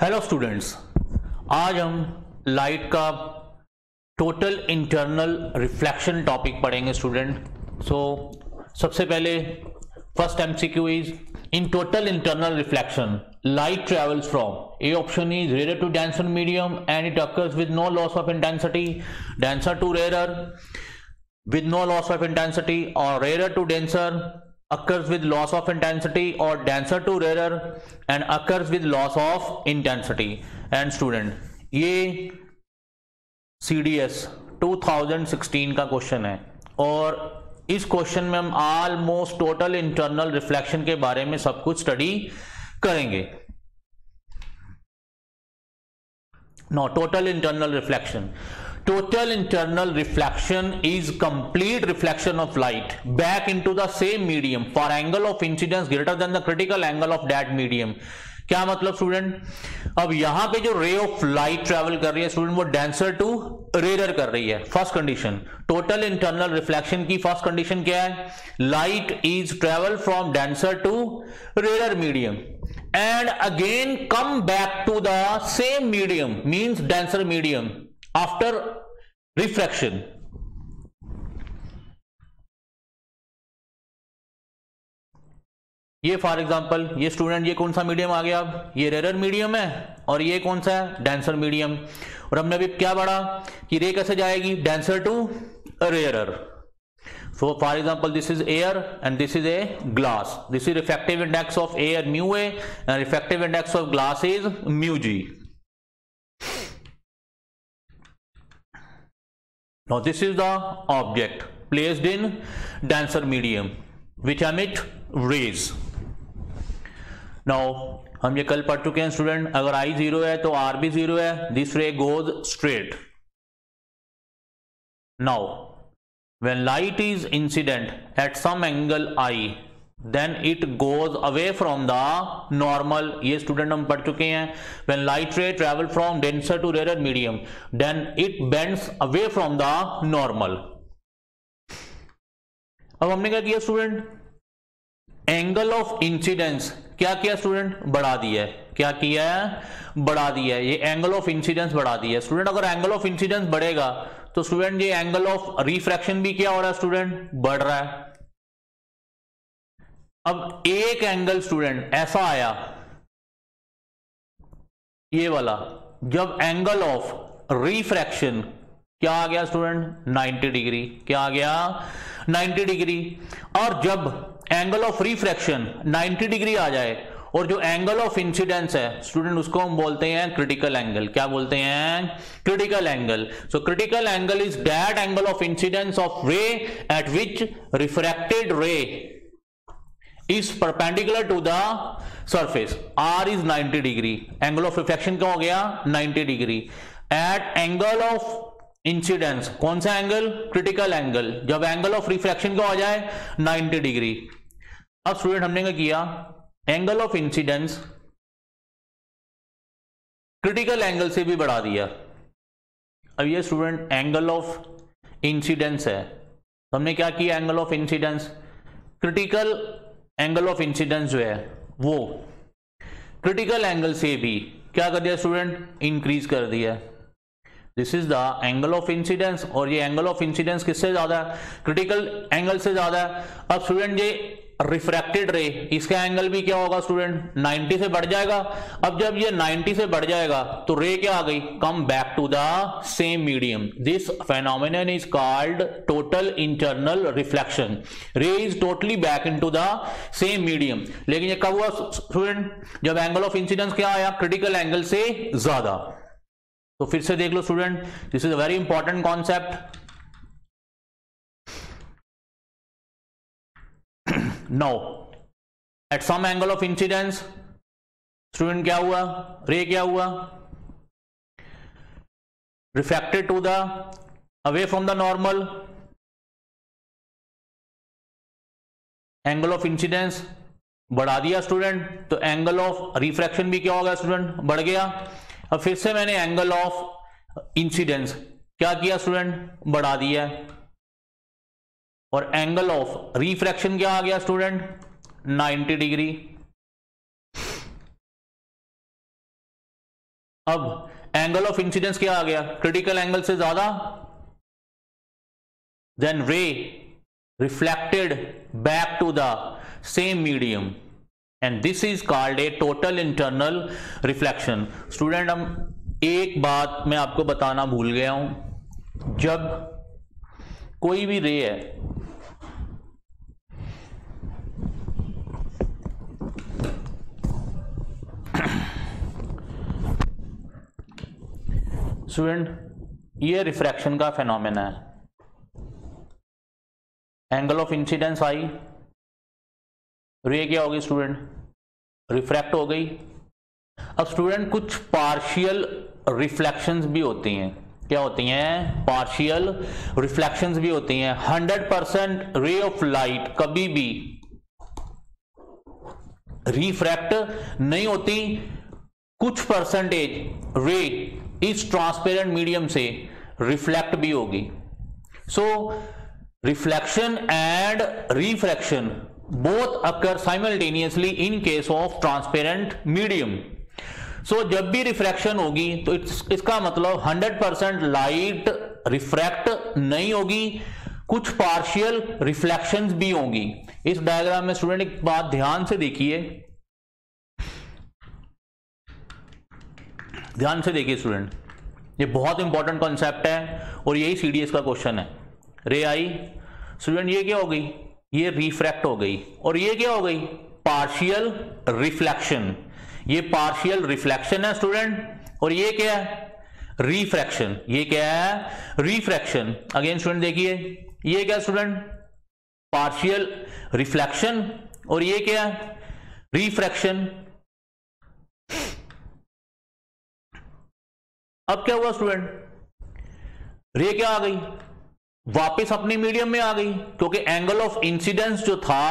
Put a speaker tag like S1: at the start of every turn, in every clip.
S1: Hello students, आज हम light का टोटल इंटरनल रिफ्लेक्शन टॉपिक पढ़ेंगे स्टूडेंट। सबसे पहले first MCQ is in total internal reflection light travels from a option is rare to denser medium and it occurs with no loss of intensity, denser to rare with no loss of intensity, or rarer to denser occurs with loss of intensity, or denser to rarer and occurs with loss of intensity. And student ये CDS 2016 का question है और इस question में हम almost total internal reflection के बारे में सब कुछ स्टडी करेंगे। No total internal reflection, total internal reflection is complete reflection of light back into the same medium for angle of incidence greater than the critical angle of that medium। क्या मतलब student, अब यहां पे जो रे of light travel कर रही है स्टूडेंट वो डेंसर टू रेयर कर रही है। First condition total internal reflection की फर्स्ट कंडीशन क्या है, light is travel from denser to rare medium and again come back to the same medium means denser medium after refraction. ये for example ये student ये कौन सा medium आ गया, अब ये रेयर मीडियम है और ये कौन सा है, डेंसर मीडियम। और हमने अभी क्या पढ़ा कि रे कैसे जाएगी, denser to rare. So for example this is air and this is a glass, this is refractive index of air mu a and refractive index of glass is mu g. Now this is the object placed in denser medium which emit rays. Now हम ये कल पढ़ चुके हैं student, अगर I 0 है तो R भी 0 है, this ray goes straight. Now when light is incident at some angle I then it goes away from the normal। ये स्टूडेंट हम पढ़ चुके हैं, when light ray travel from denser to rarer medium then it bends away from the normal। अब हमने क्या किया student, angle of incidence क्या किया स्टूडेंट, बढ़ा दिया है। क्या किया है, बढ़ा दिया है, ये एंगल ऑफ इंसिडेंस बढ़ा दिया है स्टूडेंट। अगर एंगल ऑफ इंसिडेंस बढ़ेगा तो स्टूडेंट ये एंगल ऑफ रिफ्रैक्शन भी क्या हो रहा है स्टूडेंट, बढ़ रहा है। अब एक एंगल स्टूडेंट ऐसा आया ये वाला, जब एंगल ऑफ रिफ्रैक्शन क्या आ गया स्टूडेंट, 90 डिग्री। क्या आ गया, 90 डिग्री। और जब एंगल ऑफ रिफ्रैक्शन 90 डिग्री आ जाए और जो एंगल ऑफ इंसिडेंस है स्टूडेंट उसको हम बोलते हैं क्रिटिकल एंगल। क्या बोलते हैं, critical angle. So critical angle is that angle of incidence of ray at which refracted ray is perpendicular to the surface। R is 90 degree, angle of reflection क्या हो गया, 90 degree. At angle of incidence कौन सा angle, critical angle. जब angle of reflection क्या हो जाए, 90 degree. अब स्टूडेंट हमने क्या किया, angle of incidence critical angle से भी बढ़ा दिया। अब ये स्टूडेंट एंगल ऑफ इंसिडेंस है, तो हमने क्या किया, angle of incidence critical angle of incidence जो है वो क्रिटिकल एंगल से भी क्या कर दिया स्टूडेंट, इंक्रीज कर दिया। This is the angle of incidence और ये एंगल ऑफ इंसिडेंस किससे ज्यादा है, क्रिटिकल एंगल से ज्यादा है। अब स्टूडेंट ये रिफ्रैक्टेड रे, इसका एंगल भी क्या होगा स्टूडेंट, 90 से बढ़ जाएगा। अब जब ये 90 से बढ़ जाएगा तो रे क्या आ गई, come back to the same medium. This phenomenon is called total internal reflection. Ray is totally back into the same medium. लेकिन ये कब हुआ स्टूडेंट, जब एंगल ऑफ इंसिडेंस क्या आया, क्रिटिकल एंगल से ज्यादा। तो फिर से देख लो student, this is a very important concept. Now at some angle of incidence student क्या हुआ, रे क्या हुआ, refracted to the away from the normal. Angle of incidence बढ़ा दिया स्टूडेंट, तो एंगल ऑफ रिफ्रैक्शन भी क्या होगा स्टूडेंट, बढ़ गया। अब फिर से मैंने एंगल ऑफ इंसिडेंस क्या किया स्टूडेंट, बढ़ा दिया। और एंगल ऑफ रिफ्रैक्शन क्या आ गया स्टूडेंट, 90 डिग्री। अब एंगल ऑफ इंसिडेंस क्या आ गया, क्रिटिकल एंगल से ज्यादा, then ray reflected back to the same medium and this is called a total internal reflection. Student, हम एक बात मैं आपको बताना भूल गया हूं, जब कोई भी रे है स्टूडेंट, ये रिफ्रैक्शन का फेनोमेना है, एंगल ऑफ इंसिडेंस आई, रे क्या होगी स्टूडेंट, रिफ्रैक्ट हो गई। अब स्टूडेंट कुछ पार्शियल रिफ्लेक्शंस भी होती हैं, क्या होती हैं, पार्शियल रिफ्लेक्शंस भी होती हैं। 100% रे ऑफ लाइट कभी भी रिफ्रैक्ट नहीं होती, कुछ परसेंटेज रे इस ट्रांसपेरेंट मीडियम से रिफ्लेक्ट भी होगी। So reflection and refraction both occur simultaneously in case of transparent medium. So जब भी रिफ्रैक्शन होगी तो इसका मतलब 100% लाइट रिफ्रैक्ट नहीं होगी, कुछ पार्शियल रिफ्लेक्शंस भी होंगी। इस डायग्राम में स्टूडेंट एक बात ध्यान से देखिए, ध्यान से देखिए स्टूडेंट, ये बहुत इंपॉर्टेंट कॉन्सेप्ट है और यही सीडीएस का क्वेश्चन है। रे आई स्टूडेंट, ये क्या हो गई, ये रिफ्रैक्ट हो गई और ये क्या हो गई, पार्शियल रिफ्लेक्शन। ये पार्शियल रिफ्लेक्शन है स्टूडेंट और ये क्या है, रिफ्रैक्शन। ये क्या है, रिफ्रैक्शन। अगेन स्टूडेंट देखिए, ये क्या स्टूडेंट, पार्शियल रिफ्लेक्शन और ये क्या है, रिफ्रैक्शन। अब क्या हुआ स्टूडेंट, रे क्या आ गई, वापस अपने मीडियम में आ गई, क्योंकि एंगल ऑफ इंसिडेंस जो था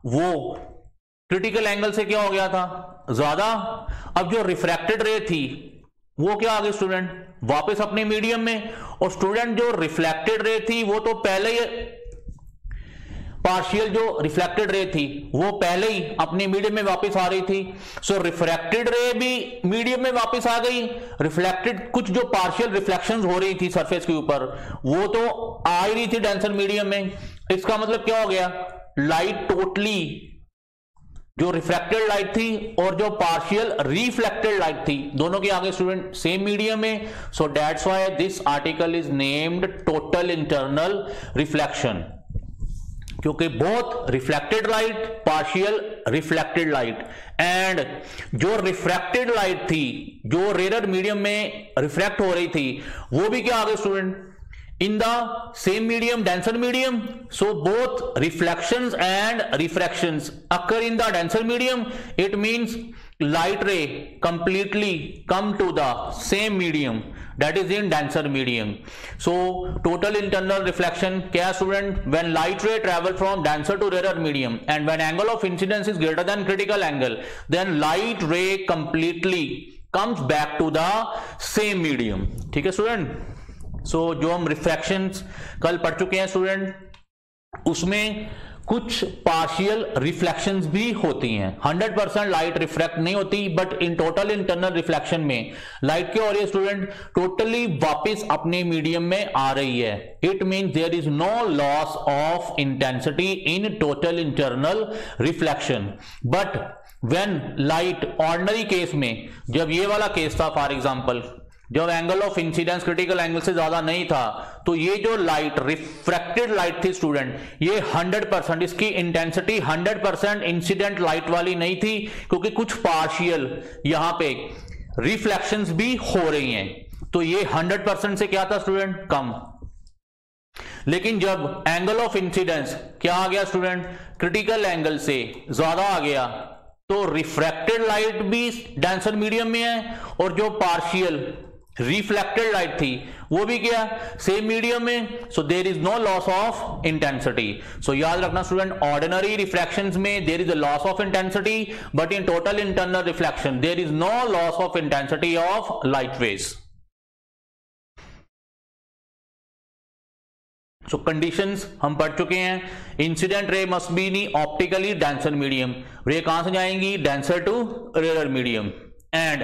S1: वो क्रिटिकल एंगल से क्या हो गया था, ज्यादा। अब जो रिफ्रैक्टेड रे थी वो क्या आ गई स्टूडेंट, वापस अपने मीडियम में। और स्टूडेंट जो रिफ्लेक्टेड रे थी वो तो पहले ही, पार्शियल जो रिफ्लेक्टेड रे थी वो पहले ही अपने मीडियम में वापस आ रही थी। सो रिफ्रैक्टेड रे भी मीडियम में वापस आ गई, रिफ्लेक्टेड कुछ जो पार्शियल रिफ्लेक्शंस हो रही थी सरफेस के ऊपर वो तो आ ही रही थी डेंसर मीडियम में। इसका मतलब क्या हो गया, लाइट टोटली जो रिफ्रैक्टेड लाइट थी और जो पार्शियल रिफ्लेक्टेड लाइट थी दोनों के आगे स्टूडेंट सेम मीडियम में। सो that's why this article is named total internal reflection, क्योंकि बहुत reflected light, partial reflected light, and जो रिफ्रैक्टेड लाइट थी जो रेयर मीडियम में रिफ्रैक्ट हो रही थी वो भी क्या आ गई student, in the same medium, denser medium. So both reflections and refractions occur in the denser medium. It means light ray completely come to the same medium, that is in denser medium. So total internal reflection क्या student, when light ray travel from denser to rarer medium and when angle of incidence is greater than critical angle, then light ray completely comes back to the same medium. ठीक है student. सो जो हम रिफ्रैक्शंस कल पढ़ चुके हैं student, उसमें कुछ पार्शियल रिफ्लेक्शंस भी होती हैं। 100% लाइट रिफ्रैक्ट नहीं होती, but in total internal reflection में लाइट क्या हो रही है स्टूडेंट, टोटली वापस अपने मीडियम में आ रही है। It means there is no loss of intensity in total internal reflection. But when light ordinary case में, जब ये वाला केस था फॉर एग्जांपल, जब angle of incidence critical angle से ज्यादा नहीं था, तो ये जो लाइट रिफ्रैक्टेड लाइट थी स्टूडेंट, ये 100%, इसकी इंटेंसिटी 100% इंसिडेंट लाइट वाली नहीं थी, क्योंकि कुछ पार्शियल यहां पे रिफ्लेक्शंस भी हो रही हैं। तो ये 100% से क्या था स्टूडेंट, कम। लेकिन जब एंगल ऑफ इंसिडेंस क्या आ गया स्टूडेंट, क्रिटिकल एंगल से ज्यादा आ गया, तो रिफ्रैक्टेड लाइट भी डेंसर मीडियम में है और जो पार्शियल रिफ्लेक्टेड लाइट थी वो भी क्या, सेम मीडियम में। So there is no loss of intensity. So याद रखना स्टूडेंट, ऑर्डिनरी रिफ्रैक्शंस में there is a loss of intensity, but in total internal reflection there is no loss of intensity of light rays. So conditions हम पढ़ चुके हैं। Incident ray must be in optically denser medium, ray कहां से जाएंगी, denser to rare medium, and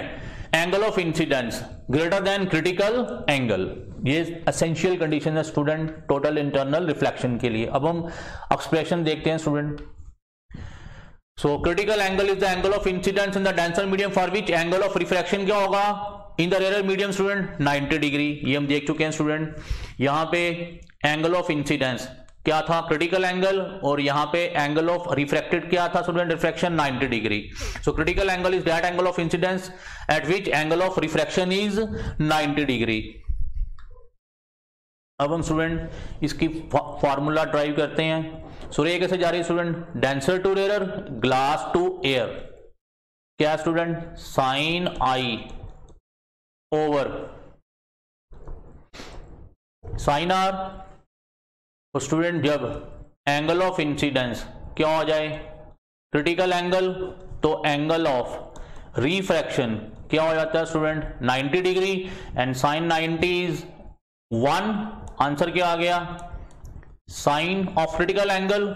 S1: angle of incidence greater than critical angle, ये essential condition है student total internal reflection के लिए। अब हम एक्सप्रेशन देखते हैं student. So critical angle is the angle of incidence in the denser medium for which angle of refraction क्या होगा in the rare medium student 90 degree. ये हम देख चुके हैं स्टूडेंट। यहां पे एंगल ऑफ इंसिडेंस क्या था, क्रिटिकल एंगल, और यहां पे एंगल ऑफ रिफ्रैक्टेड क्या था student, refraction 90 degree. So critical angle is that angle of incidence at which angle of refraction is 90 degree. अब हम स्टूडेंट इसकी फॉर्मूला ड्राइव करते हैं। सो रे कैसे जा रही है student, denser to rarer, glass to air, क्या student, sine i over sine r. तो स्टूडेंट जब एंगल ऑफ इंसिडेंस क्या हो जाए, क्रिटिकल एंगल, तो एंगल ऑफ रिफ्रैक्शन क्या हो जाता है student 90 degree, and sine 90 is 1। Answer क्या आ गया, sine of critical angle,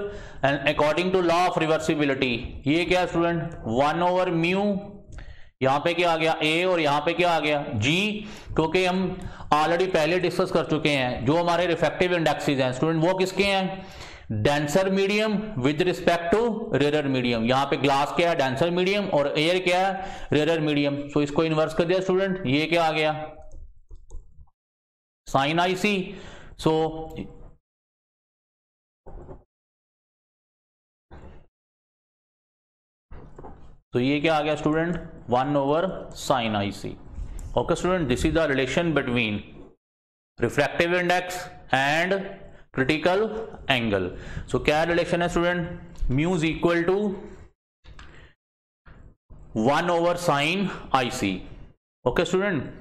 S1: and according to law of reversibility ये क्या स्टूडेंट 1 ओवर म्यू, यहां पे क्या आ गया ए, और यहां पे क्या आ गया जी, क्योंकि हम ऑलरेडी पहले डिस्कस कर चुके हैं जो हमारे रिफ्रैक्टिव इंडेक्सेस हैं स्टूडेंट वो किसके हैं, denser medium with respect to rare medium. यहां पे ग्लास क्या है, डेंसर मीडियम, और एयर क्या है, रेयर मीडियम। सो इसको इन्वर्स कर दिया स्टूडेंट, ये क्या आ गया, साइन आई सी। सो तो ये क्या आ गया student 1 over sine i c. Okay student, this is the relation between refractive index and critical angle. So क्या रिलेशन है student, mu is equal to 1 over sine i c. Okay student,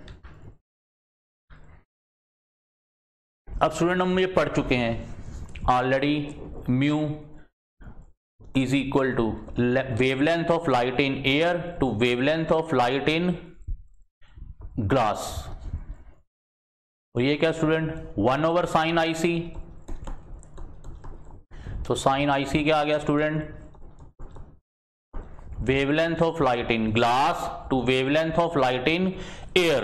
S1: अब student हम ये पढ़ चुके हैं already, mu is equal to wavelength of light in air to wavelength of light in glass। तो ये क्या student 1 over sine i c. तो साइन आई सी क्या आ गया student, wavelength of light in glass to wavelength of light in air.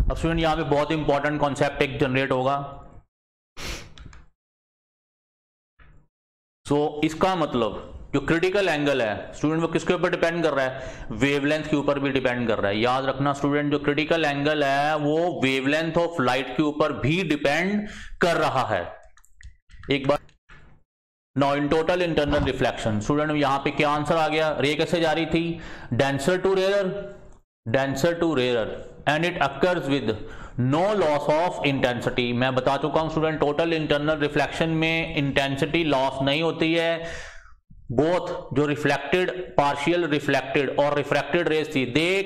S1: अब student यहां पे बहुत इंपॉर्टेंट कॉन्सेप्ट एक जनरेट होगा। सो इसका मतलब जो क्रिटिकल एंगल है स्टूडेंट वो किसके ऊपर डिपेंड कर रहा है, वेवलेंथ के ऊपर भी डिपेंड कर रहा है। याद रखना स्टूडेंट, जो क्रिटिकल एंगल है वो वेवलेंथ ऑफ लाइट के ऊपर भी डिपेंड कर रहा है। एक बार now in total internal reflection student यहां पे क्या आंसर आ गया, रे कैसे जा रही थी, denser to rarer, and it occurs with no loss of intensity. मैं बता चुका हूं स्टूडेंट, टोटल इंटरनल रिफ्लेक्शन में इंटेंसिटी लॉस नहीं होती है। बोथ जो रिफ्लेक्टेड, पार्शियल रिफ्लेक्टेड और रिफ्रैक्टेड रेज थी, they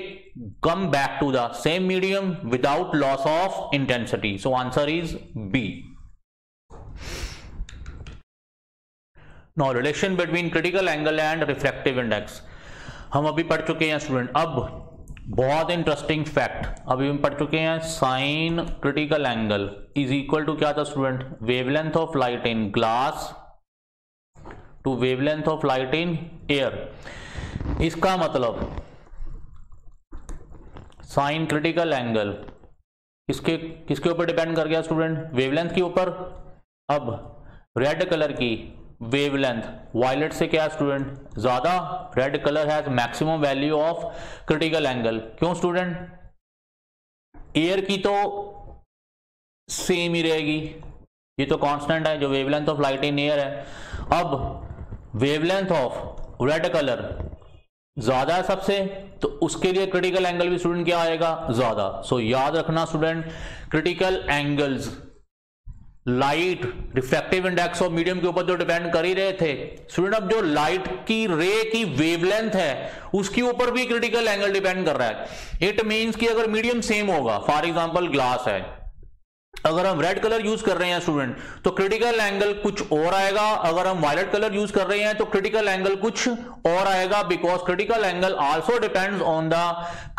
S1: come back to the same medium without loss of intensity. So answer is B. Now relation between critical angle and refractive index हम अभी पढ़ चुके हैं स्टूडेंट। अब बहुत इंटरेस्टिंग फैक्ट अभी हम पढ़ चुके हैं, sine critical angle is equal to क्या था student, wavelength of light in glass to wavelength of light in air. इसका मतलब साइन क्रिटिकल एंगल किसके ऊपर डिपेंड कर गया स्टूडेंट, वेवलेंथ के ऊपर। अब रेड कलर की वेवलेंथ वायलेट से क्या स्टूडेंट ज्यादा, red colour has maximum value of critical angle. क्यों स्टूडेंट, एयर की तो सेम ही रहेगी, ये तो कांस्टेंट है जो wavelength of light in air है। अब वेवलेंथ ऑफ रेड कलर ज्यादा है सबसे, तो उसके लिए क्रिटिकल एंगल भी स्टूडेंट क्या आएगा, ज्यादा। सो याद रखना student, critical angles light refractive index of medium के ऊपर जो डिपेंड कर ही रहे थे स्टूडेंट, अब जो लाइट की रे की वेवलेंथ है उसके ऊपर भी क्रिटिकल एंगल डिपेंड कर रहा है। इट मींस कि अगर मीडियम सेम होगा, फॉर एग्जांपल ग्लास है, अगर हम रेड कलर यूज कर रहे हैं स्टूडेंट तो क्रिटिकल एंगल कुछ और आएगा, अगर हम वायलेट कलर यूज कर रहे हैं तो क्रिटिकल एंगल कुछ और आएगा, because critical angle also depends on the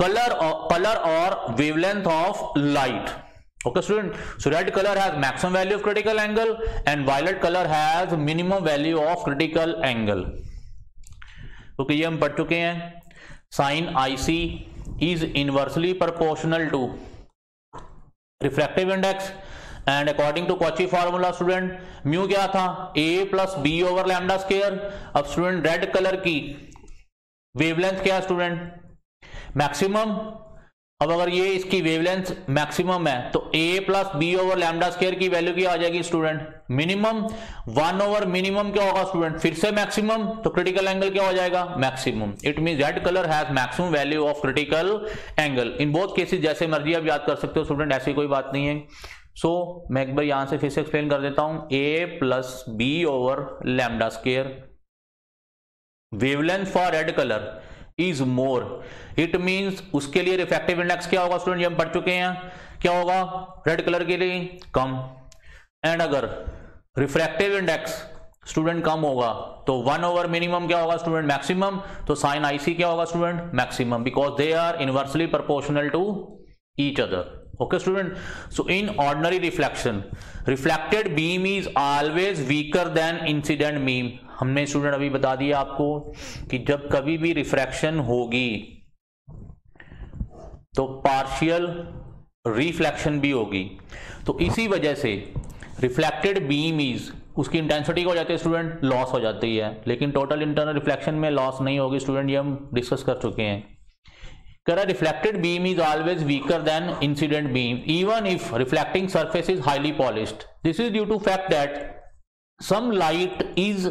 S1: colour और wavelength of light. Okay student, so red color has maximum value of critical angle and violet color has minimum value of critical angle। Okay, ये हम पढ़ चुके हैं। Sine i c is inversely proportional to refractive index and according to Cauchy formula student mu क्या था, A plus B over lambda square. अब student red colour की wavelength क्या है स्टूडेंट, मैक्सिमम। अब अगर ये इसकी वेवलेंथ मैक्सिमम है तो a plus B over lambda square की वैल्यू क्या आ जाएगी स्टूडेंट, मिनिमम। 1 ओवर मिनिमम क्या होगा स्टूडेंट, फिर से मैक्सिमम, तो क्रिटिकल एंगल क्या हो जाएगा, maximum. It mean red colour has maximum value of critical angle in both cases. जैसे मर्जी आप याद कर सकते हो स्टूडेंट, ऐसी कोई बात नहीं है। सो मैं एक बार यहां से फिर से एक्सप्लेन कर देता हूं, a plus B over lambda square, wavelength for red colour is more, it means उसके लिए रिफ्रैक्टिव इंडेक्स क्या होगा स्टूडेंट, ये हम पढ़ चुके हैं, क्या होगा रेड कलर के लिए कम। एंड अगर रिफ्रैक्टिव इंडेक्स स्टूडेंट कम होगा तो 1 ओवर मिनिमम क्या होगा स्टूडेंट, मैक्सिमम। तो साइन आई सी क्या होगा student, maximum, because they are inversely proportional to each other. Okay student, so in ordinary reflection reflected beam is always weaker than incident beam। हमने student अभी बता दिया आपको कि जब कभी भी रिफ्रैक्शन होगी तो पार्शियल रिफ्लेक्शन भी होगी, तो इसी वजह से रिफ्लेक्टेड बीम इज, उसकी इंटेंसिटी क्या हो जाती है स्टूडेंट, लॉस हो जाती है। लेकिन टोटल इंटरनल रिफ्लेक्शन में लॉस नहीं होगी स्टूडेंट, ये हम डिस्कस कर चुके हैं। Reflected beam is always weaker than incident beam even if reflecting surface is highly polished. This is due to fact that some light is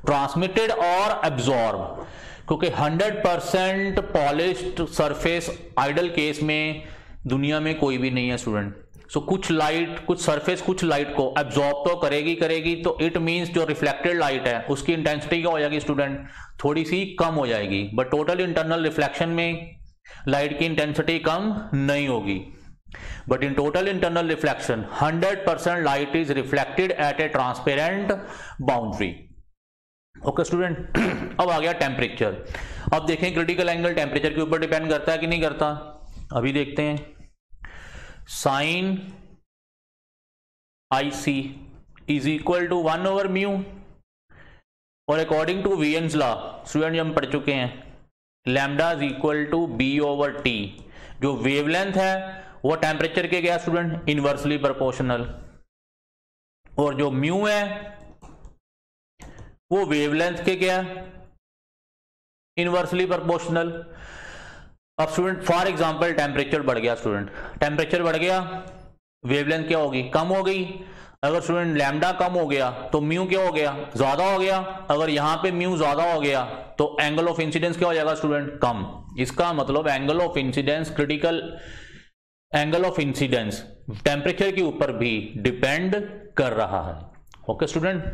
S1: transmitted or absorbed, क्योंकि 100% polished surface idol case में दुनिया में कोई भी नहीं है student. सो कुछ light, कुछ सरफेस कुछ लाइट को एब्जॉर्ब तो करेगी, तो इट मींस जो रिफ्लेक्टेड लाइट है उसकी इंटेंसिटी क्या हो जाएगी स्टूडेंट, थोड़ी सी कम हो जाएगी। बट टोटल इंटरनल रिफ्लेक्शन में लाइट की इंटेंसिटी कम नहीं होगी। But in total internal reflection 100% light is reflected eight A transparent boundary. Okay student, अब आ गया टेम्परेचर। अब देखें क्रिटिकल एंगल टेम्परेचर के ऊपर डिपेंड करता है कि नहीं करता, अभी देखते हैं। Sine i c is equal to 1 over mu, और according to Wien's law student हम पढ़ चुके हैं, lambda is equal to b over t. जो वेवलेंथ है वो टेम्परेचर के क्या स्टूडेंट, इनवर्सली प्रोपोर्शनल, और जो म्यू है वो वेवलेंथ के क्या, इनवर्सली प्रोपोर्शनल। अब स्टूडेंट फॉर एग्जांपल टेम्परेचर बढ़ गया स्टूडेंट, टेम्परेचर बढ़ गया, वेवलेंथ क्या होगी, कम हो गई। अगर स्टूडेंट लैम्डा कम हो गया तो म्यू क्या हो गया, ज्यादा हो गया। अगर यहां पे म्यू ज्यादा हो गया तो एंगल ऑफ इंसिडेंस क्या हो जाएगा स्टूडेंट, कम। इसका मतलब angle of incidence, critical angle of incidence temperature के ऊपर भी डिपेंड कर रहा है। ओके स्टूडेंट,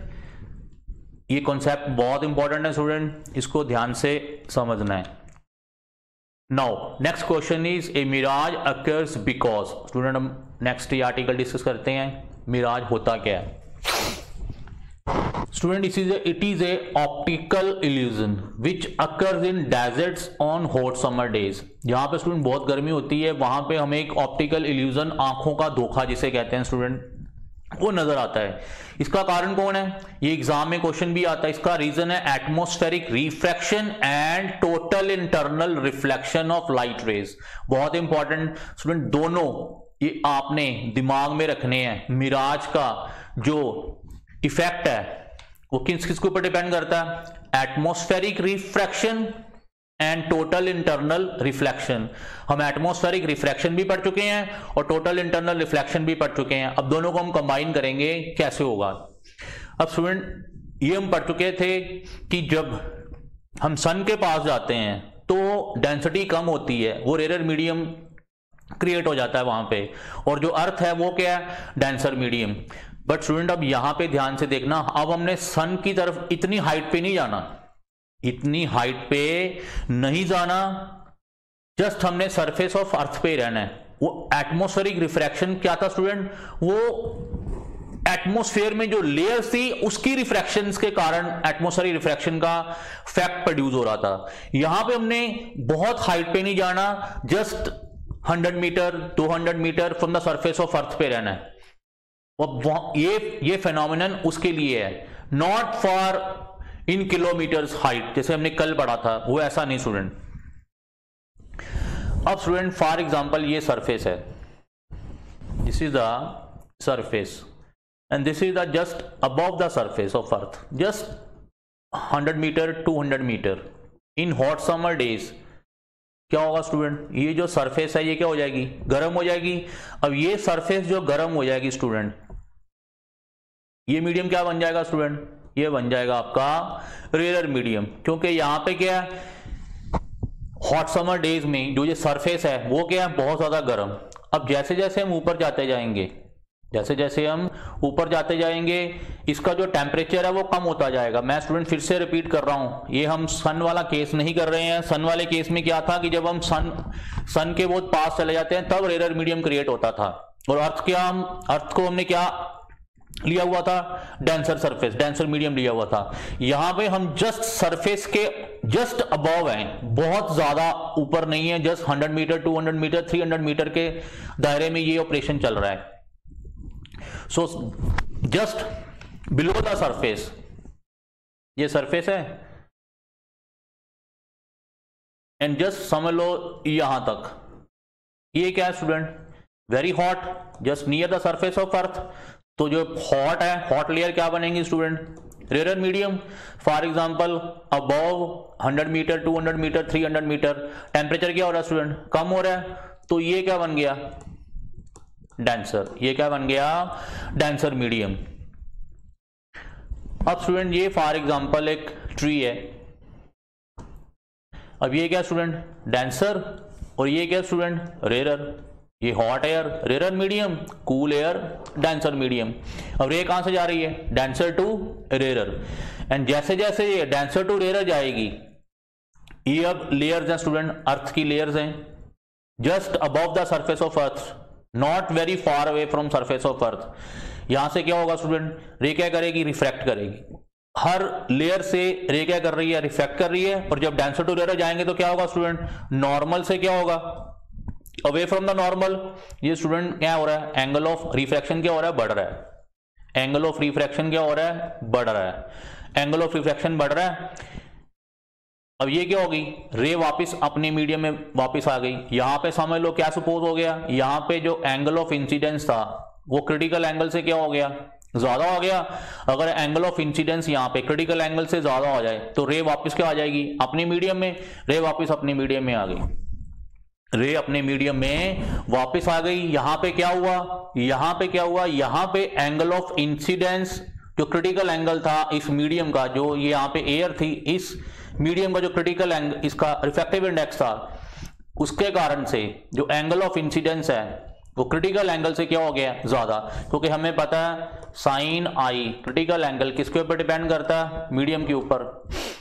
S1: ये कॉन्सेप्ट बहुत इंपॉर्टेंट है स्टूडेंट, इसको ध्यान से समझना है। Now next question is a mirage occurs because. Student हम नेक्स्ट ये आर्टिकल डिस्कस करते हैं, मिराज होता क्या है student. It is a optical illusion which occurs in deserts on hot summer days. जहां पे स्टूडेंट बहुत गर्मी होती है वहां पे हमें एक ऑप्टिकल इल्यूजन, आंखों का धोखा जिसे कहते हैं स्टूडेंट, वो नजर आता है। इसका कारण कौन है, ये एग्जाम में क्वेश्चन भी आता है। इसका रीजन है atmospheric refraction and total internal reflection of light raise. बहुत इंपॉर्टेंट स्टूडेंट, दोनों ये आपने दिमाग में रखने हैं। मिराज का जो इफेक्ट है वो किस किस के ऊपर डिपेंड करता है, atmospheric refraction and total internal reflection. हम एटमॉस्फेरिक रिफ्रैक्शन भी पढ़ चुके हैं और टोटल इंटरनल रिफ्लेक्शन भी पढ़ चुके हैं। अब दोनों को हम कंबाइन करेंगे, कैसे होगा। अब स्टूडेंट ये हम पढ़ चुके थे कि जब हम सन के पास जाते हैं तो डेंसिटी कम होती है, वो रेयर मीडियम क्रिएट हो जाता है वहां पे, और जो अर्थ है वो क्या है, डेंसर मीडियम। बट स्टूडेंट अब यहां पे ध्यान से देखना, अब हमने सन की तरफ इतनी हाइट पे नहीं जाना, इतनी हाइट पे नहीं जाना, जस्ट हमने सरफेस ऑफ अर्थ पे रहना है। वो एटमॉस्फेरिक रिफ्रैक्शन क्या था स्टूडेंट, वो एटमॉस्फेयर में जो लेयर्स थी उसकी रिफ्रैक्शंस के कारण एटमॉस्फेरिक रिफ्रैक्शन का फैक्ट प्रोड्यूस हो रहा था। यहां पे हमने बहुत हाइट पे नहीं जाना, just 100 metre 200 metre from the surface of earth पे रहना है। ये फेनोमेनन उसके लिए है, not for in kilometres height, जैसे हमने कल पढ़ा था, वो ऐसा नहीं स्टूडेंट। अब स्टूडेंट फॉर एग्जांपल ये सरफेस है, this is the surface and this is the just above the surface of earth, just 100 metre 200 metre. In hot summer days क्या होगा स्टूडेंट, ये जो सरफेस है ये क्या हो जाएगी, गर्म हो जाएगी। अब ये सरफेस जो गर्म हो जाएगी स्टूडेंट, ये मीडियम क्या बन जाएगा स्टूडेंट, ये बन जाएगा आपका रेयर मीडियम, क्योंकि यहां पे क्या है, हॉट समर डेज में जो ये सरफेस है वो क्या है, बहुत ज्यादा गर्म। अब जैसे जैसे हम ऊपर जाते जाएंगे, जैसे जैसे हम ऊपर जाते जाएंगे, इसका जो टेम्परेचर है वो कम होता जाएगा। मैं स्टूडेंट फिर से रिपीट कर रहा हूं, ये हम सन वाला केस नहीं कर रहे हैं। सन वाले केस में क्या था कि जब हम सन के बहुत पास चले जाते हैं तब रेयर मीडियम क्रिएट होता था, और अर्थ को हमने क्या लिया हुआ था, डेंसर सरफेस, डेंसर मीडियम लिया हुआ था। यहां पे हम जस्ट सरफेस के जस्ट अबव हैं, बहुत ज्यादा ऊपर नहीं है, जस्ट 100 मीटर 200 मीटर 300 मीटर के दायरे में ये ऑपरेशन चल रहा है। So just below the surface, ये सरफेस है एंड जस्ट समझ लो यहां तक, ये क्या है student, very hot, just near the surface of earth. तो जो हॉट है, हॉट लेयर क्या बनेंगी student, rare medium. For example above 100 metre 200 metre 300 metre temperature क्या हो रहा है स्टूडेंट, कम हो रहा है, तो ये क्या बन गया, डेंसर। ये क्या बन गया, डेंसर मीडियम। अब स्टूडेंट ये फॉर एग्जांपल एक ट्री है, अब ये क्या स्टूडेंट, डेंसर, और ये क्या स्टूडेंट, रेयर। ये hot air rare medium, cool air denser medium. अब रे कहां से जा रही है, डेंसर टू रेयर, एंड जैसे जैसे ये डेंसर टू रेयर जाएगी, ये अब लेयर्स हैं स्टूडेंट, अर्थ की लेयर्स हैं, just above the surface of earth, not very far away from surface of अर्थ। यहां से क्या होगा स्टूडेंट, रे क्या करेगी, रिफ्रैक्ट करेगी। हर लेयर से रे क्या कर रही है, रिफ्रैक्ट कर रही है, और जब डेंसर टू रेयर जाएंगे तो क्या होगा स्टूडेंट, नॉर्मल से क्या होगा, अवे फ्रॉम द नॉर्मल। ये स्टूडेंट क्या हो रहा है, एंगल ऑफ रिफ्रैक्शन क्या हो रहा है, बढ़ रहा है। एंगल ऑफ रिफ्रैक्शन क्या हो रहा है, बढ़ रहा है। एंगल ऑफ रिफ्रैक्शन बढ़ रहा है। अब ये क्या होगी, रे वापस अपने मीडियम में वापस आ गई। यहां पे समझ लो क्या सपोज हो गया, यहां पे जो एंगल ऑफ इंसिडेंस था वो क्रिटिकल एंगल से क्या हो गया, ज्यादा हो गया। अगर एंगल ऑफ इंसिडेंस यहां पे क्रिटिकल एंगल से ज्यादा हो जाए तो रे वापस क्या आ जाएगी, अपने मीडियम में। रे वापस अपने मीडियम में आ गई, रे अपने मीडियम में वापस आ गई। यहां पे क्या हुआ, यहां पे क्या हुआ, यहां पे एंगल ऑफ इंसिडेंस जो क्रिटिकल एंगल था इस मीडियम का, जो ये यहां पे एयर थी, इस मीडियम का जो क्रिटिकल एंगल, इसका रिफ्रैक्टिव इंडेक्स था, उसके कारण से जो एंगल ऑफ इंसिडेंस है वो क्रिटिकल एंगल से क्या हो गया, ज्यादा। क्योंकि हमें पता है साइन आई क्रिटिकल एंगल किसके ऊपर डिपेंड करता है, मीडियम के ऊपर।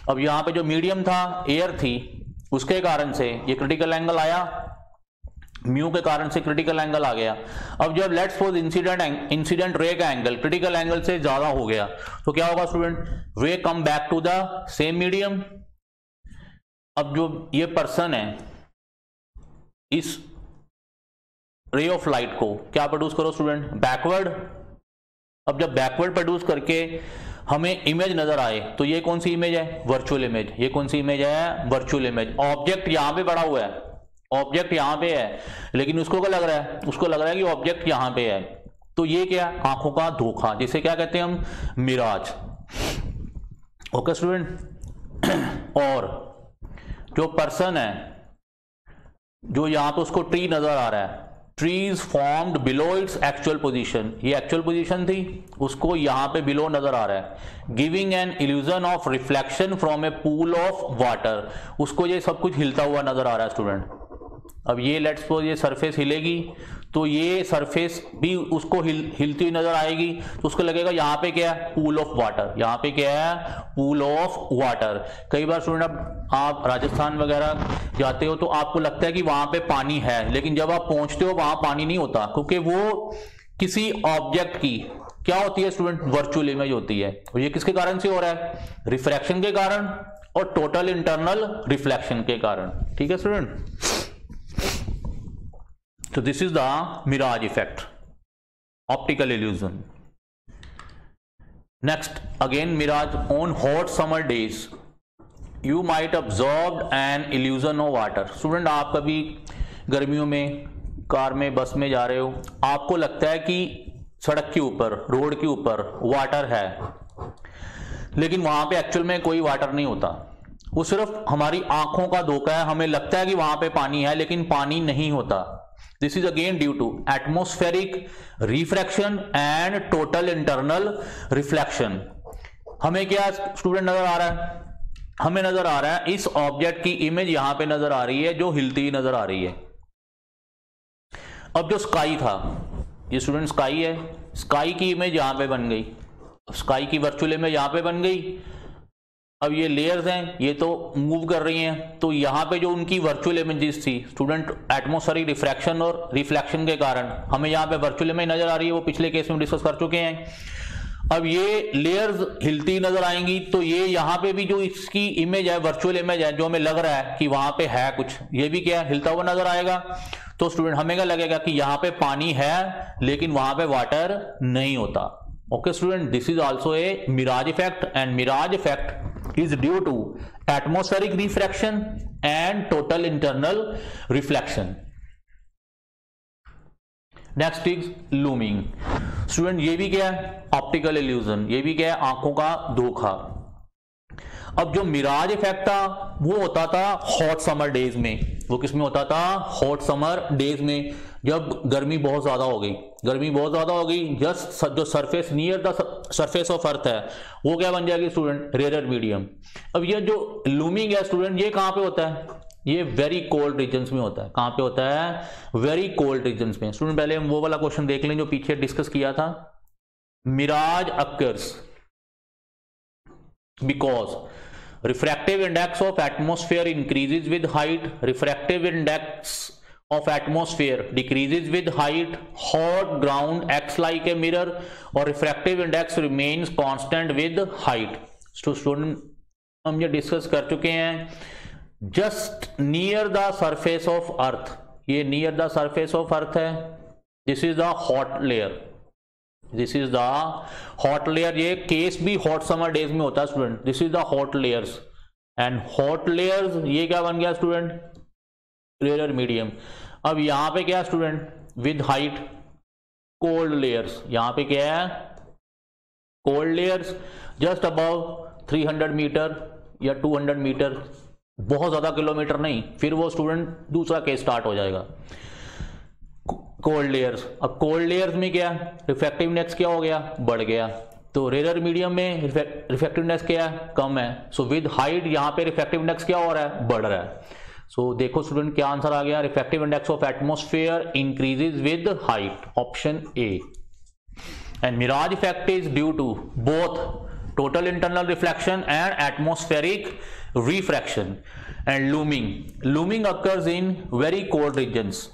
S1: अब यहां पे जो मीडियम था, एयर थी, उसके कारण से ये क्रिटिकल एंगल आया, म्यू के कारण से क्रिटिकल एंगल आ गया। अब जब लेट्स सपोज इंसिडेंट रे का एंगल क्रिटिकल एंगल से ज्यादा हो गया तो क्या होगा student, ray come back to the same medium. अब जो ये पर्सन है, इस रे ऑफ लाइट को क्या प्रोड्यूस करो स्टूडेंट, बैकवर्ड। अब जब बैकवर्ड प्रोड्यूस करके हमें इमेज नजर आए तो ये कौन सी इमेज है, वर्चुअल इमेज। ये कौन सी इमेज है, वर्चुअल इमेज। ऑब्जेक्ट यहां पे पड़ा हुआ है, ऑब्जेक्ट यहां पे है, लेकिन उसको क्या लग रहा है, उसको लग रहा है कि ऑब्जेक्ट यहां पे है। तो ये क्या, आंखों का धोखा, जिसे क्या कहते हैं हम, मिराज। Okay student. और जो पर्सन है, जो यहां पे उसको ट्री नजर आ रहा है, trees formed below its actual position, ये एक्चुअल पोजीशन थी, उसको यहां पे बिलो नजर आ रहा है, giving an illusion of reflection from A pool of water. उसको ये सब कुछ हिलता हुआ नजर आ रहा है स्टूडेंट। अब ये लेट्स सपोज ये सरफेस हिलेगी तो ये सरफेस भी उसको हिलती हुई नजर आएगी, तो उसको लगेगा यहाँ पे क्या है, पूल ऑफ वाटर। यहाँ पे क्या है, पूल ऑफ वाटर। कई बार स्टूडेंट आप राजस्थान वगैरह जाते हो तो आपको लगता है कि वहां पे पानी है, लेकिन जब आप पहुंचते हो वहां पानी नहीं होता, क्योंकि वो किसी ऑब्जेक्ट की क्या होती है स्टूडेंट, वर्चुअल इमेज होती है। और ये किसके कारण से हो रहा है, रिफ्रैक्शन के कारण और टोटल इंटरनल रिफ्लेक्शन के कारण। ठीक है student. So this is the mirage effect, optical illusion. Next, again mirage on hot summer days. You might observe an illusion of water. Student, आप कभी गर्मियों में कार में बस में जा रहे हो, आपको लगता है कि सड़क के ऊपर रोड के ऊपर वाटर है, लेकिन वहां पे एक्चुअल में कोई वाटर नहीं होता, वो सिर्फ हमारी आंखों का धोखा है। हमें लगता है कि वहां पे पानी है लेकिन पानी नहीं होता। This is again due to atmospheric refraction and total internal reflection. हमें क्या स्टूडेंट नजर आ रहा है? हमें नजर आ रहा है इस ऑब्जेक्ट की इमेज यहां पे नजर आ रही है जो हिलती हुई नजर आ रही है। अब जो स्काई था, ये स्टूडेंट स्काई है, स्काई की इमेज यहां पे बन गई, स्काई की वर्चुअल इमेज यहां पे बन गई। अब ये लेयर्स हैं, ये तो मूव कर रही हैं, तो यहां पे जो उनकी वर्चुअल इमेजेस थी स्टूडेंट, एटमॉस्फेरिक रिफ्रैक्शन और रिफ्लेक्शन के कारण हमें यहां पे वर्चुअल इमेज नजर आ रही है, वो पिछले केस में डिस्कस कर चुके हैं। अब ये लेयर्स हिलती नजर आएंगी, तो ये यहां पे भी जो इसकी इमेज है, वर्चुअल इमेज है, जो हमें लग रहा है कि वहां पे है कुछ, ये भी क्या हिलता हुआ नजर आएगा। तो स्टूडेंट हमें क्या लगेगा कि यहां पे पानी है लेकिन वहां पे वाटर नहीं होता। Okay student, this is also a mirage effect, and mirage effect is due to atmospheric refraction and total internal reflection. Next is looming. Student ये भी क्या है? ऑप्टिकल इल्यूजन, ये भी क्या है? आंखों का धोखा। अब जो मिराज इफेक्ट था वो होता था हॉट समर डेज में। वो किस में होता था? हॉट समर डेज में, जब गर्मी बहुत ज्यादा हो गई, गर्मी बहुत ज्यादा हो गई, जस्ट जो surface near the surface of earth है वो क्या बन जाएगी स्टूडेंट? Rare medium. अब ये जो लूमिंग है स्टूडेंट, ये कहां पे होता है? ये वेरी कोल्ड रीजन्स में होता है। कहां पे होता है? वेरी कोल्ड रीजन्स में। स्टूडेंट पहले हम वो वाला क्वेश्चन देख लें जो पीछे डिस्कस किया था। Mirage occurs because refractive index of atmosphere increases with height, refractive index of atmosphere decreases with height, hot ground acts like a mirror, or refractive index remains constant with height. So student हम ये discuss कर चुके हैं। Just near the surface of earth, ये near the surface of earth है, this is the hot layer, this is the hot layer. ये case भी hot summer days में होता है student. This is the hot layers, and hot layers ये क्या बन गया स्टूडेंट? Rare medium. अब यहां पे क्या student? With height cold layers. यहां पे क्या है? Cold layers just above 300 metre या 200 मीटर, बहुत ज्यादा किलोमीटर नहीं, फिर वो स्टूडेंट दूसरा केस स्टार्ट हो जाएगा, कोल्ड लेयर्स। अब कोल्ड लेयर्स में क्या? रिफ्रैक्टिव इंडेक्स क्या हो गया? बढ़ गया। तो रेयर मीडियम में रिफ्रैक्टिव इंडेक्स क्या है? कम है। सो विद हाइट यहां पे रिफ्रैक्टिव इंडेक्स क्या हो रहा है? बढ़ रहा है। सो देखो स्टूडेंट क्या आंसर आ गया? Refractive index of atmosphere increases with height, option a. And mirage effect is due to both total internal reflection and atmospheric refraction. And looming occurs in very cold regions.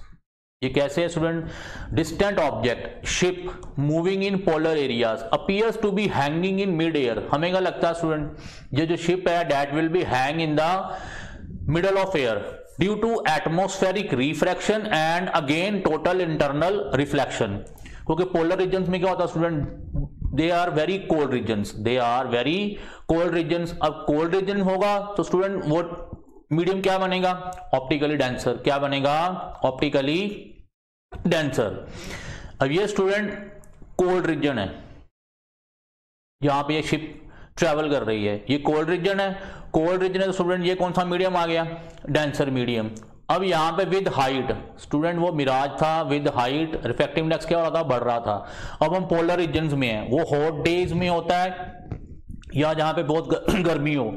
S1: ये कैसे है student? Distant object ship moving in polar areas appears to be hanging in mid air. हमें क्या लगता है student? ये जो ship है that will be hang in the middle of air due to atmospheric refraction and again total internal reflection. क्योंकि polar regions में क्या होता है student? They are very cold regions, they are very cold regions. अब cold region होगा तो student वो medium क्या बनेगा? Optically denser. क्या बनेगा? Optically denser. अब ये स्टूडेंट कोल्ड रीजन है, यहां पे ये शिप ट्रेवल कर रही है, ये कोल्ड रीजन है। कोल्ड रीजन है तो स्टूडेंट ये कौन सा मीडियम आ गया? Denser medium. अब यहां पे विद हाइट स्टूडेंट वो मिराज था, विद हाइट रिफ्रैक्टिव इंडेक्स क्या हो रहा था? बढ़ रहा था। अब हम पोलर रीजन्स में हैं, वो हॉट डेज में होता है या जहां पे बहुत गर्मी हो।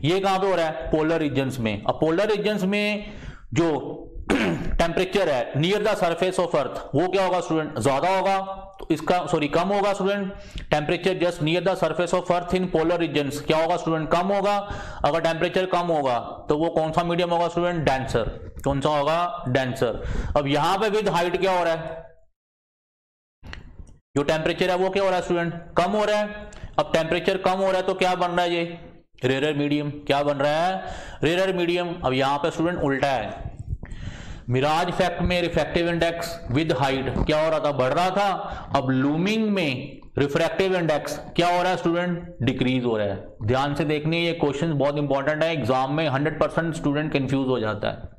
S1: ये कहां पे हो रहा है? पोलर रीजन्स में। अब पोलर रीजन्स में जो टेम्परेचर है नियर द सरफेस ऑफ अर्थ वो क्या होगा स्टूडेंट? ज्यादा होगा। तो इसका कम होगा student. Temperature just near the surface of earth in polar regions क्या होगा स्टूडेंट? कम होगा। अगर टेम्परेचर कम होगा तो वो कौन सा मीडियम होगा स्टूडेंट? डेंसर। कौन सा होगा? डेंसर। अब यहां पे विद हाइट क्या हो रहा है? जो टेम्परेचर है वो क्या हो रहा है स्टूडेंट? कम हो रहा है। अब टेम्परेचर कम हो रहा है तो क्या बन रहा है? ये रेयर मीडियम। क्या बन रहा है? Rare medium. अब यहां पे स्टूडेंट उल्टा है, मिराज इफेक्ट में रिफ्रैक्टिव इंडेक्स विद हाइट क्या हो रहा था? बढ़ रहा था। अब लूमिंग में रिफ्रैक्टिव इंडेक्स क्या हो रहा है स्टूडेंट? डिक्रीज हो रहा है। ध्यान से देखनी है, ये क्वेश्चन बहुत इंपॉर्टेंट है, एग्जाम में 100% स्टूडेंट कंफ्यूज हो जाता है।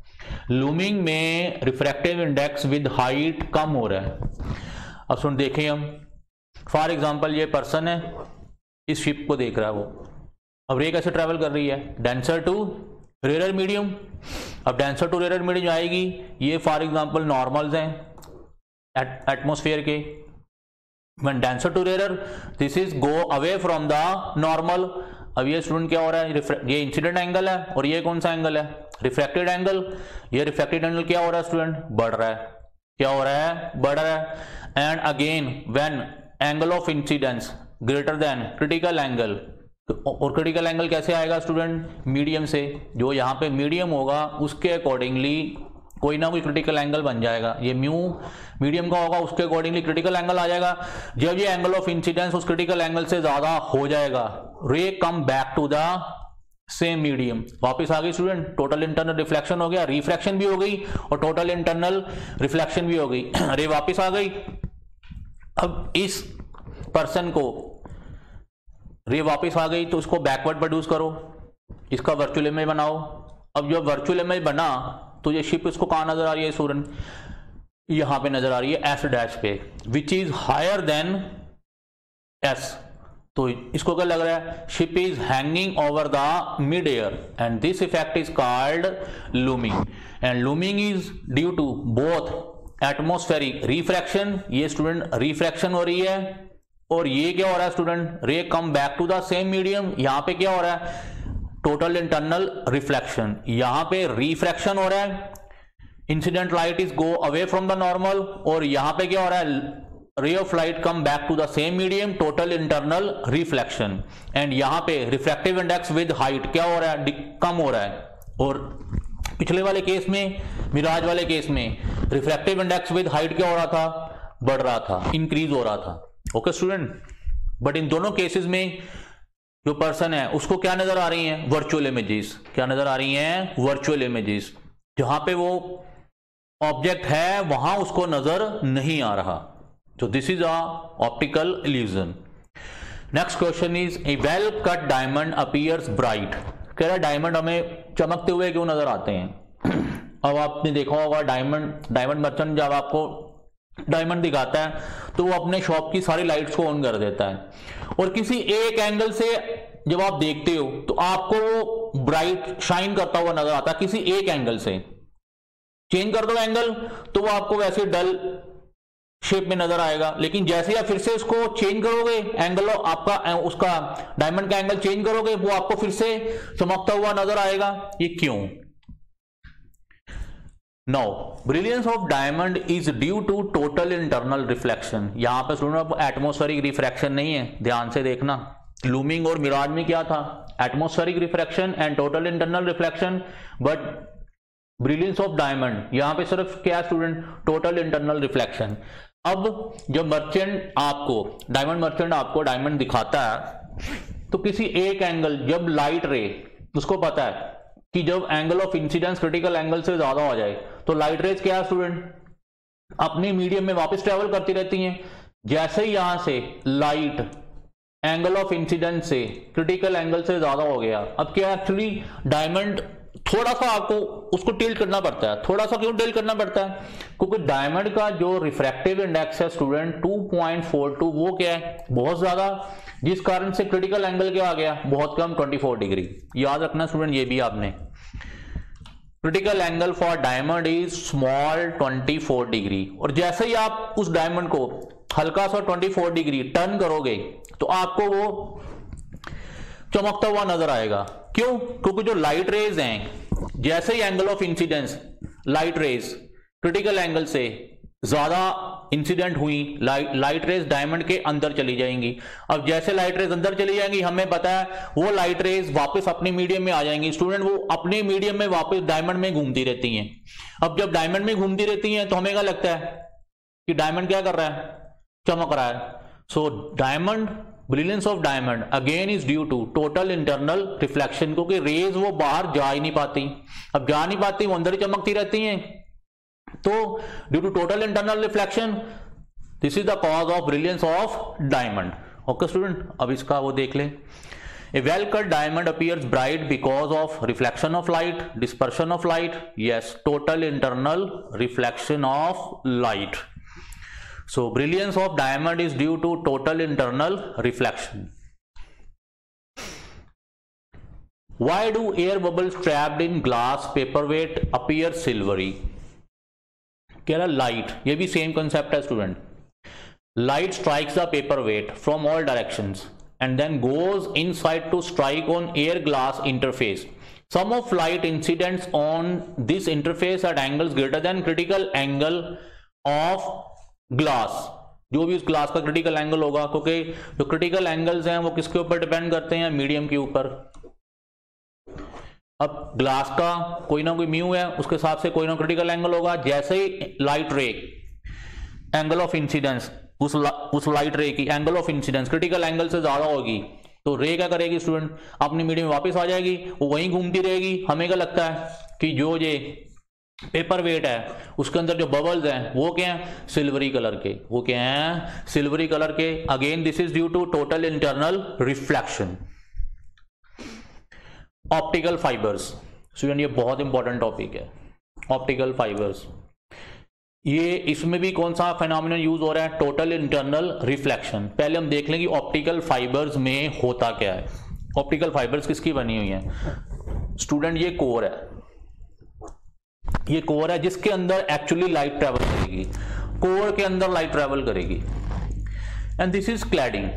S1: लूमिंग में रिफ्रैक्टिव इंडेक्स विद हाइट कम हो रहा है। अब सुन देखें हम, फॉर एग्जांपल ये पर्सन है, इस शिप को देख रहा है वो, अब रे कैसे ट्रेवल कर रही है, डेंसर टू रेयर मीडियम। अब डेंसर टू रेयर मीडियम आएगी, ये फॉर एग्जांपल नॉर्मल्स हैं एटमॉस्फेयर के, when denser to rare this is go away from the normal. अब ये स्टूडेंट क्या हो रहा है, ये इंसिडेंट एंगल है और ये कौन सा एंगल है, रिफ्रैक्टेड एंगल। ये रिफ्रैक्टेड एंगल क्या हो रहा है स्टूडेंट, बढ़ रहा है, क्या हो रहा है, बढ़ रहा है। And again when angle of incidence greater than critical angle, और क्रिटिकल एंगल कैसे आएगा स्टूडेंट, मीडियम से, जो यहाँ पे मीडियम होगा उसके अकॉर्डिंगली कोई ना कोई क्रिटिकल एंगल बन जाएगा। ये म्यू मीडियम का होगा, उसके अकॉर्डिंगली क्रिटिकल एंगल आ जाएगा। जब ये एंगल ऑफ इंसिडेंस उस क्रिटिकल एंगल से ज्यादा हो जाएगा, ray come back to the same medium. वापस आ गई स्टूडेंट, टोटल इंटरनल रिफ्लेक्शन हो गया, रिफ्रैक्शन भी हो गई और टोटल इंटरनल रिफ्लेक्शन भी हो गई, रे वापस आ गई। अब इस पर्सन को रे वापस आ गई तो इसको बैकवर्ड प्रोड्यूस करो, इसका वर्चुअल इमेज बनाओ। अब जब वर्चुअल इमेज बना तो ये शिप इसको कहां नजर आ रही है स्टूडेंट, यहां पे नजर आ रही है एस डैश पे, which is higher than S. तो इसको क्या लग रहा है, ship is hanging over the mid air and this effect is called looming. And looming is due to both atmospheric refraction, ये स्टूडेंट रिफ्रैक्शन हो रही है, और ये क्या हो रहा है student, ray come back to the same medium. यहां पे क्या हो रहा है, टोटल इंटरनल रिफ्लेक्शन, यहां पे रिफ्रैक्शन हो रहा है, incident light is go away from the normal, और यहां पे क्या हो रहा है, ray of light come back to the same medium, total internal reflection. And यहां पे रिफ्रैक्टिव इंडेक्स विद हाइट क्या हो रहा है, कम हो रहा है। और पिछले वाले केस में, मिराज वाले केस में, रिफ्रैक्टिव इंडेक्स विद हाइट क्या हो रहा था, बढ़ रहा था, इंक्रीज हो रहा था। ओके स्टूडेंट, बट इन दोनों केसेस में जो पर्सन है उसको क्या नजर आ रही हैं, वर्चुअल इमेजेस। क्या नजर आ रही हैं, वर्चुअल इमेजेस। जहां पे वो ऑब्जेक्ट है वहां उसको नजर नहीं आ रहा। तो this is a optical illusion. Next question is, A well cut diamond appears bright. कह रहा डायमंड हमें चमकते हुए क्यों नजर आते हैं। अब आपने देखा होगा डायमंड मर्चेंट जब आपको डायमंड दिखाता है तो वो अपने शॉप की सारी लाइट्स को ऑन कर देता है, और किसी एक एंगल से जब आप देखते हो तो आपको वो ब्राइट शाइन करता हुआ नजर आता है। किसी एक एंगल से चेंज कर दो एंगल तो वो आपको वैसे डल शेप में नजर आएगा, लेकिन जैसे आप फिर से इसको चेंज करोगे एंगल, आपका उसका डायमंड का एंगल चेंज करोगे, वो आपको फिर से चमकता हुआ नजर आएगा। ये क्यों? Now, brilliance of diamond is due to total internal reflection। यहां पे स्टूडेंट एटमॉस्फेरिक रिफ्रैक्शन नहीं है, ध्यान से देखना। लूमिंग और मिराज में क्या था, atmospheric refraction and total internal reflection, but brilliance of diamond यहां पे सिर्फ क्या स्टूडेंट, टोटल इंटरनल रिफ्लेक्शन। अब जब मर्चेंट आपको डायमंड दिखाता है तो किसी एक एंगल, जब लाइट रे, उसको पता है कि जब angle of incidence critical angle से ज्यादा हो जाए तो लाइट रेज क्या है स्टूडेंट, अपने मीडियम में वापस ट्रेवल करती रहती हैं। जैसे ही यहां से लाइट एंगल ऑफ इंसिडेंस से क्रिटिकल एंगल से ज्यादा हो गया, अब क्या एक्चुअली डायमंड थोड़ा सा आपको उसको टिल्ट करना पड़ता है। थोड़ा सा क्यों टिल्ट करना पड़ता है, क्योंकि डायमंड का जो रिफ्रैक्टिव इंडेक्स है स्टूडेंट 2.42, वो क्या है, बहुत ज्यादा, जिस कारण से क्रिटिकल एंगल क्या आ गया, बहुत कम, 24 डिग्री। याद रखना स्टूडेंट ये भी आपने, critical angle for diamond is small 24 degree. और जैसे ही आप उस डायमंड को हल्का सा 24 डिग्री टर्न करोगे तो आपको वो चमकता हुआ नजर आएगा। क्यों? क्योंकि जो लाइट रेज हैं, जैसे ही angle of incidence light rays critical angle से ज्यादा इंसिडेंट हुई, लाइट रेज डायमंड के अंदर चली जाएंगी। अब जैसे लाइट रेज अंदर चली जाएंगी, हमें पता है वो लाइट रेज वापस अपने मीडियम में आ जाएंगी। स्टूडेंट वो अपने मीडियम में वापस डायमंड में घूमती रहती हैं। अब जब डायमंड में घूमती रहती हैं तो हमें क्या लगता है कि डायमंड क्या कर रहा है, चमक रहा है। So diamond, brilliance of diamond again is due to total internal reflection, क्योंकि रेज वो बाहर जा ही नहीं पाती। अब जा नहीं पाती, वो अंदर ही चमकती रहती हैं। तो due to total internal reflection, this is the cause of brilliance of diamond. Okay student, अब इसका वो देख ले, A well cut diamond appears bright because of reflection of light, dispersion of light. Yes, total internal reflection of light. So brilliance of diamond is due to total internal reflection. Why do air bubbles trapped in glass paperweight appear silvery? कह रहा light, ये भी same concept है student. Light strikes the paperweight from all directions and then goes inside to strike on air glass interface. Sum of light incidents on this interface at angles greater than critical angle of glass. जो भी उस glass का critical angle होगा, क्योंकि जो critical angles हैं वो किसके ऊपर डिपेंड करते हैं? मीडियम के ऊपर. अब ग्लास का कोई ना कोई म्यू है, उसके हिसाब से कोई ना क्रिटिकल एंगल होगा. जैसे ही light ray angle of incidence उस लाइट रे की angle of incidence critical angle से ज्यादा होगी तो रे क्या करेगी स्टूडेंट? अपनी मीडियम में वापस आ जाएगी, वो वहीं घूमती रहेगी. हमें क्या लगता है कि जो ये पेपर वेट है उसके अंदर जो बबल्स हैं वो क्या है? सिल्वरी कलर के. वो क्या है? सिल्वरी कलर के. Again this is due to total internal reflection. Optical fibers student, ये बहुत इंपॉर्टेंट टॉपिक है. ऑप्टिकल फाइबर्स, ये इसमें भी कौन सा फेनोमेनन यूज हो रहा है? Total internal reflection. पहले हम देख लें कि ऑप्टिकल फाइबर्स में होता क्या है. ऑप्टिकल फाइबर्स किसकी बनी हुई है स्टूडेंट? ये कोर है. ये कोर है जिसके अंदर एक्चुअली लाइट ट्रेवल करेगी. कोर के अंदर लाइट ट्रेवल करेगी. And this is cladding.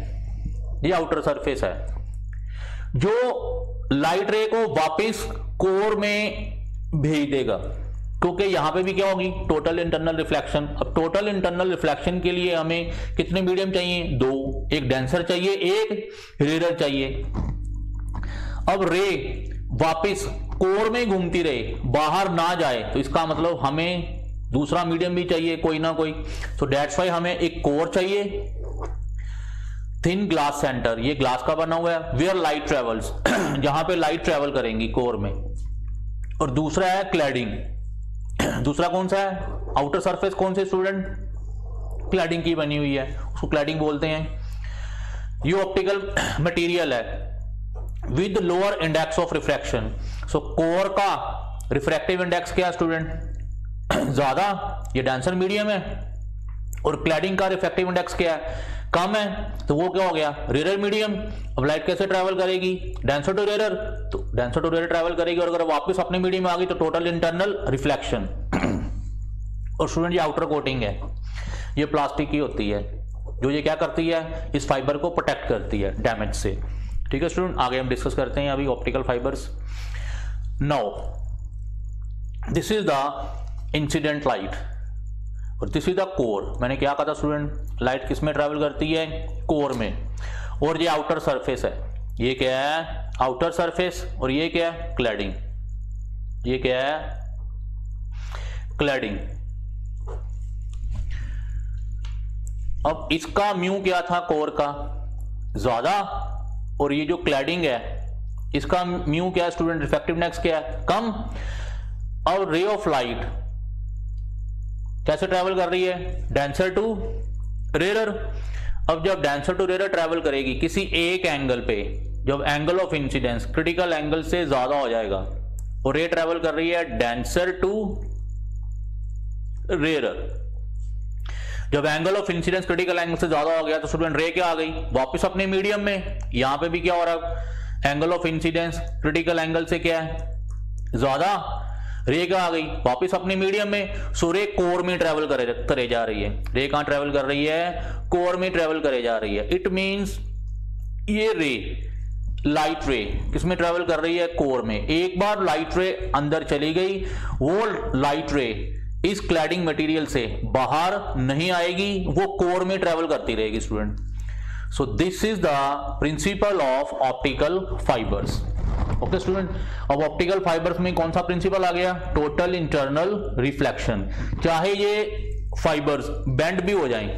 S1: ये आउटर सरफेस है जो लाइट रे को वापस कोर में भेज देगा, क्योंकि यहां पे भी क्या होगी? Total internal reflection. अब टोटल इंटरनल रिफ्लेक्शन के लिए हमें कितने मीडियम चाहिए? दो. एक डेंसर चाहिए, एक रेयर चाहिए. अब रे वापस कोर में घूमती रहे, बाहर ना जाए, तो इसका मतलब हमें दूसरा मीडियम भी चाहिए कोई ना कोई. सो दैट्स व्हाई हमें एक कोर चाहिए, थिन ग्लास सेंटर, ये ग्लास का बना हुआ है, वेयर लाइट ट्रेवल्स, जहां पे लाइट ट्रेवल करेंगी कोर में. और दूसरा है क्लैडिंग. दूसरा कौन सा है? आउटर सरफेस कौन से स्टूडेंट? क्लैडिंग की बनी हुई है, उसको क्लैडिंग बोलते हैं. ये ऑप्टिकल मटेरियल है with lower index of refraction. So core का रिफ्रैक्टिव इंडेक्स क्या है स्टूडेंट? ज्यादा. ये डेंसर मीडियम है. और क्लैडिंग का रिफ्रैक्टिव इंडेक्स क्या है? कम है. तो वो क्या हो गया? Rare medium. अब लाइट कैसे ट्रैवल करेगी? Denser to rare. तो डेंसर टू रेयर ट्रैवल करेगी और अगर वापस अपने मीडियम में आ गई तो टोटल इंटरनल रिफ्लेक्शन. और स्टूडेंट ये आउटर कोटिंग है, ये प्लास्टिक की होती है, जो ये क्या करती है? इस फाइबर को प्रोटेक्ट करती है डैमेज से. ठीक है स्टूडेंट, आगे हम डिस्कस करते हैं अभी optical fibres. Now this is the incident light और दिस इज द कोर. मैंने क्या कहा था स्टूडेंट? लाइट किस में ट्रैवल करती है? कोर में. और ये आउटर सरफेस है. ये क्या है? Outer surface. और ये क्या है? क्लैडिंग. ये क्या है? क्लैडिंग. अब इसका म्यू क्या था? कोर का ज्यादा. और ये जो क्लैडिंग है इसका म्यू क्या है स्टूडेंट? रिफ्रैक्टिव इंडेक्स क्या है? कम. और रे ऑफ लाइट कैसे ट्रैवल कर रही है? Denser to rare. अब जब डेंसर टू रेयर ट्रैवल करेगी किसी एक एंगल पे, जब angle of incidence critical angle से ज्यादा हो जाएगा, और रे ट्रैवल कर रही है डेंसर टू रेयर. जब angle of incidence critical angle से ज्यादा हो गया तो स्टूडेंट रे क्या आ गई? वापस अपने मीडियम में. यहां पे भी क्या हो रहा है? Angle of incidence critical angle से क्या है? ज्यादा. रे क्या आ गई? वापस अपने मीडियम में. सो रे कोर में ट्रेवल करे जा रही है. रे कहां ट्रेवल कर रही है? कोर में ट्रेवल करे जा रही है. इट मींस ये रे लाइट रे किस में ट्रेवल कर रही है? कोर में. एक बार लाइट रे अंदर चली गई, वो लाइट रे इस क्लैडिंग मटेरियल से बाहर नहीं आएगी, वो कोर में ट्रेवल करती रहेगी student. So this is the principle of optical fibres. Okay student, अब ऑप्टिकल फाइबर्स में कौन सा प्रिंसिपल आ गया? Total internal reflection. चाहे ये फाइबर्स बेंड भी हो जाएं,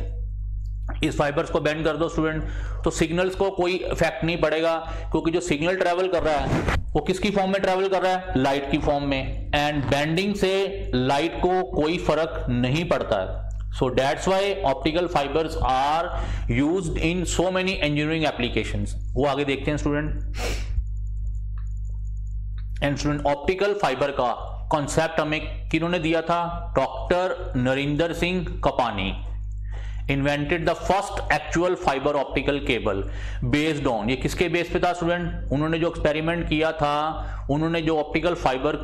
S1: इस फाइबर्स को बेंड कर दो स्टूडेंट, तो सिग्नल्स को कोई इफेक्ट नहीं पड़ेगा, क्योंकि जो सिग्नल ट्रेवल कर रहा है वो किसकी फॉर्म में ट्रेवल कर रहा है? लाइट की फॉर्म में. एंड बेंडिंग से लाइट को कोई फर्क नहीं पड़ता है. So that's why optical fibres are used in so many engineering applications. वो आगे देखते हैं student. And student optical fiber का कॉन्सेप्ट हमें किन्होंने दिया था? Doctor Narinder Singh Kapani invented the first actual fiber optical cable based on, ये किसके बेस पे था स्टूडेंट? उन्होंने जो एक्सपेरिमेंट किया था, उन्होंने जो ऑप्टिकल फाइबर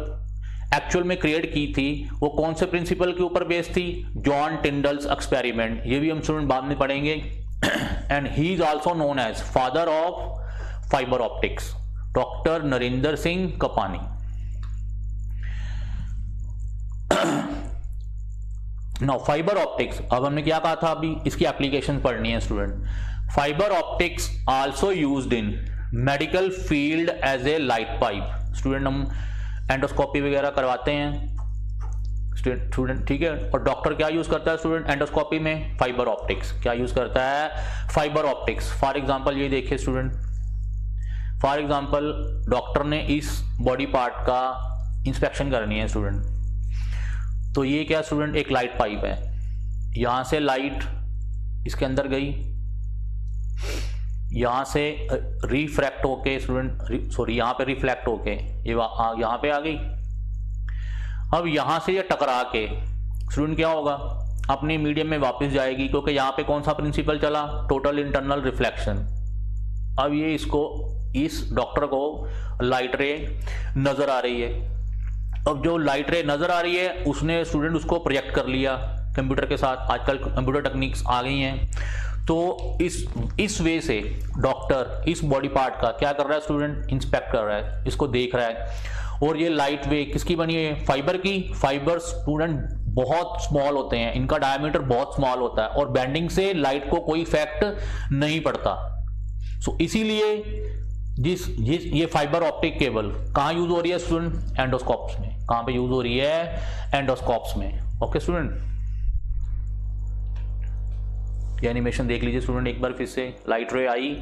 S1: एक्चुअल में क्रिएट की थी वो कौन से प्रिंसिपल के ऊपर बेस्ड थी? John Tyndall's experiment. ये भी हम स्टूडेंट बाद में पढ़ेंगे। And he is also known as father of fibre optics, doctor Narinder Singh Kapany. Now fibre optics, अब हमने क्या कहा था? अभी इसकी एप्लीकेशन पढ़नी है student. Fiber optics also used in medical field as a light pipe. Student हम एंडोस्कोपी वगैरह करवाते हैं स्टूडेंट, ठीक है। और डॉक्टर क्या यूज करता है स्टूडेंट एंडोस्कोपी में? Fibre optics. क्या यूज करता है? Fibre optics. फॉर एग्जांपल ये देखिए स्टूडेंट, फॉर एग्जांपल डॉक्टर ने इस बॉडी पार्ट का इंस्पेक्शन करनी है स्टूडेंट, तो ये क्या स्टूडेंट? एक लाइट पाइप है, यहां से लाइट इसके अंदर गई, यहां से रिफ्रैक्ट होके स्टूडेंट, सॉरी यहां पे रिफ्लेक्ट होके ये यहां पे आ गई। अब यहां से ये टकरा के स्टूडेंट क्या होगा? अपनी मीडियम में वापस जाएगी, क्योंकि यहां पे कौन सा प्रिंसिपल चला? Total internal reflection. अब ये इसको, इस डॉक्टर को लाइट रे नजर आ रही है। अब जो लाइट रे नजर आ रही है उसने स्टूडेंट उसको प्रोजेक्ट कर लिया कंप्यूटर के साथ। आजकल कंप्यूटर टेक्निक्स आ गई हैं, तो इस वे से डॉक्टर इस बॉडी पार्ट का क्या कर रहा है स्टूडेंट? इंस्पेक्ट कर रहा है, इसको देख रहा है। और ये लाइट वे किसकी बनी है? फाइबर की। फाइबर स्टूडेंट बहुत स्मॉल होते हैं, इनका डायमीटर बहुत स्मॉल होता है और बेंडिंग से लाइट को कोई इफेक्ट नहीं पड़ता। सो इसीलिए जिस ये फाइबर ऑप्टिक केबल कहाँ यूज हो रही है स्टूडेंट? एंडोस्कोप्स में। कहाँ पे यूज हो रही है? एंडोस्कोप्स में। ओके स्टूडेंट, ये एनिमेशन देख लीजिए स्टूडेंट एक बार फिर से। लाइट रे आई,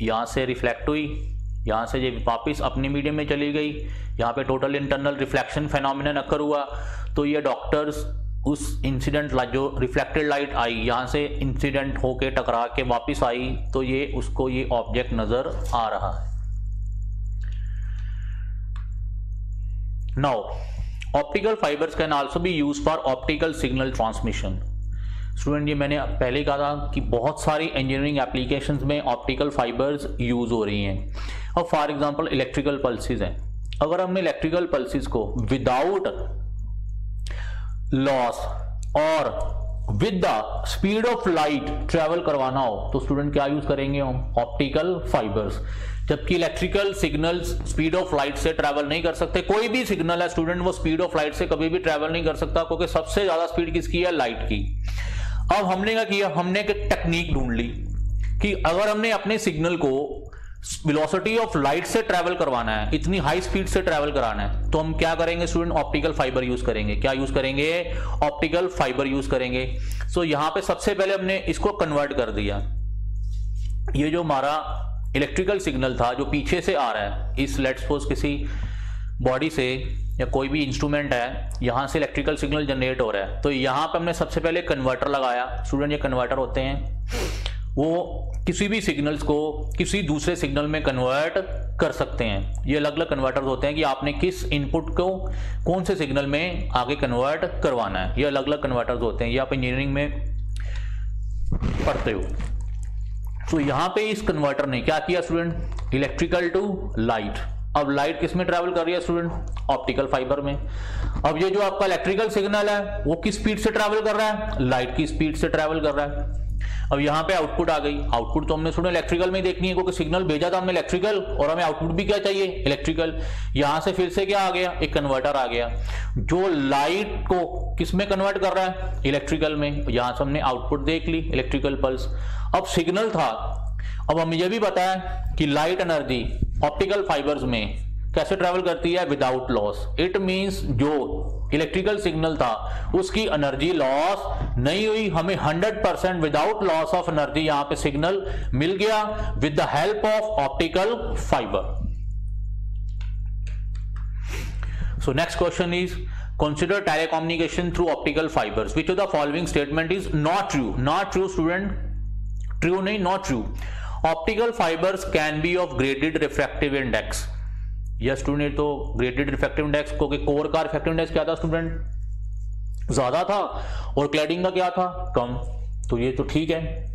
S1: यहां से रिफ्लेक्ट हुई, यहां से ये वापस अपनी मीडियम में चली गई, यहाँ पे टोटल इंटरनल रिफ्लेक्शन फेनोमेनन अकर हुआ। तो ये डॉक्टर्स उस इंसिडेंट जो रिफ्लेक्टेड लाइट आई, यहां से इंसिडेंट होके टकरा के वापस आई, तो ये उसको ये ऑब्जेक्ट नजर आ रहा है। Now optical fibres can also be used for optical signal transmission. Student ये मैंने पहले कहा था कि बहुत सारी इंजीनियरिंग एप्लीकेशंस में ऑप्टिकल फाइबर्स यूज हो रही हैं। अब फॉर एग्जांपल इलेक्ट्रिकल पल्सेस हैं, अगर हमने इलेक्ट्रिकल पल्सेस को विदाउट लॉस और with the speed of light travel करवाना हो तो स्टूडेंट क्या यूज करेंगे हम? Optical fibres. जबकि electrical signals speed of light से ट्रैवल नहीं कर सकते। कोई भी सिग्नल है स्टूडेंट वो स्पीड ऑफ लाइट से कभी भी ट्रैवल नहीं कर सकता, क्योंकि सबसे ज्यादा स्पीड किसकी है? लाइट की। अब हमने क्या किया? हमने एक टेक्निक ढूंढ ली कि अगर हमने अपने सिग्नल को वेलोसिटी ऑफ लाइट से ट्रैवल करवाना है, इतनी हाई स्पीड से ट्रैवल कराना है, तो हम क्या करेंगे स्टूडेंट? ऑप्टिकल फाइबर यूज करेंगे। क्या यूज करेंगे? ऑप्टिकल फाइबर यूज करेंगे। सो यहां पे सबसे पहले हमने इसको कन्वर्ट कर दिया। ये जो हमारा इलेक्ट्रिकल सिग्नल था जो पीछे से आ रहा है, इस लेट्स सपोज किसी बॉडी से या कोई भी इंस्ट्रूमेंट है, यहां से इलेक्ट्रिकल सिग्नल जनरेट हो रहा है, तो यहां पे हमने सबसे पहले कन्वर्टर लगाया। स्टूडेंट ये कन्वर्टर होते हैं, वो किसी भी सिग्नल्स को किसी दूसरे सिग्नल में कन्वर्ट कर सकते हैं। ये अलग अलग कन्वर्टर्स होते हैं कि आपने किस इनपुट को कौन से सिग्नल में आगे कन्वर्ट करवाना है। ये अलग अलग कन्वर्टर्स होते हैं, ये आप इंजीनियरिंग में पढ़ते हो। तो यहां पे इस कन्वर्टर ने क्या किया स्टूडेंट? Electrical to light. अब लाइट किस में ट्रैवल कर रही है स्टूडेंट? ऑप्टिकल फाइबर में। अब ये जो आपका इलेक्ट्रिकल सिग्नल है वो किस स्पीड से ट्रैवल कर रहा है? लाइट की स्पीड से ट्रैवल कर रहा है। अब यहां पे आउटपुट आ गई। आउटपुट तो हमने स्टूडेंट इलेक्ट्रिकल में ही देखनी है, क्योंकि सिग्नल भेजा था हमने इलेक्ट्रिकल और हमें आउटपुट भी क्या चाहिए? इलेक्ट्रिकल। यहां से फिर से क्या आ गया? एक कन्वर्टर आ गया जो लाइट को किस में कन्वर्ट कर रहा है? इलेक्ट्रिकल में। यहां से हमने आउटपुट देख ली, इलेक्ट्रिकल पल्स। अब सिग्नल था, अब हमें यह भी पता है कि लाइट एनर्जी ऑप्टिकल फाइबर्स में कैसे ट्रैवल करती है? Without loss. इट मींस जो इलेक्ट्रिकल सिग्नल था उसकी एनर्जी लॉस नहीं हुई, हमें 100% विदाउट लॉस ऑफ एनर्जी यहां पे सिग्नल मिल गया with the help of optical fibre. So next question is consider telecommunication through optical fibers. Which of the following statement is not true? Not true student, true नहीं, not true. Optical fibers can be of graded refractive index. Yes student, तो graded refractive index, क्योंकि core का refractive index क्या था student, ज्यादा था, और cladding का क्या था, कम, तो ये तो ठीक है।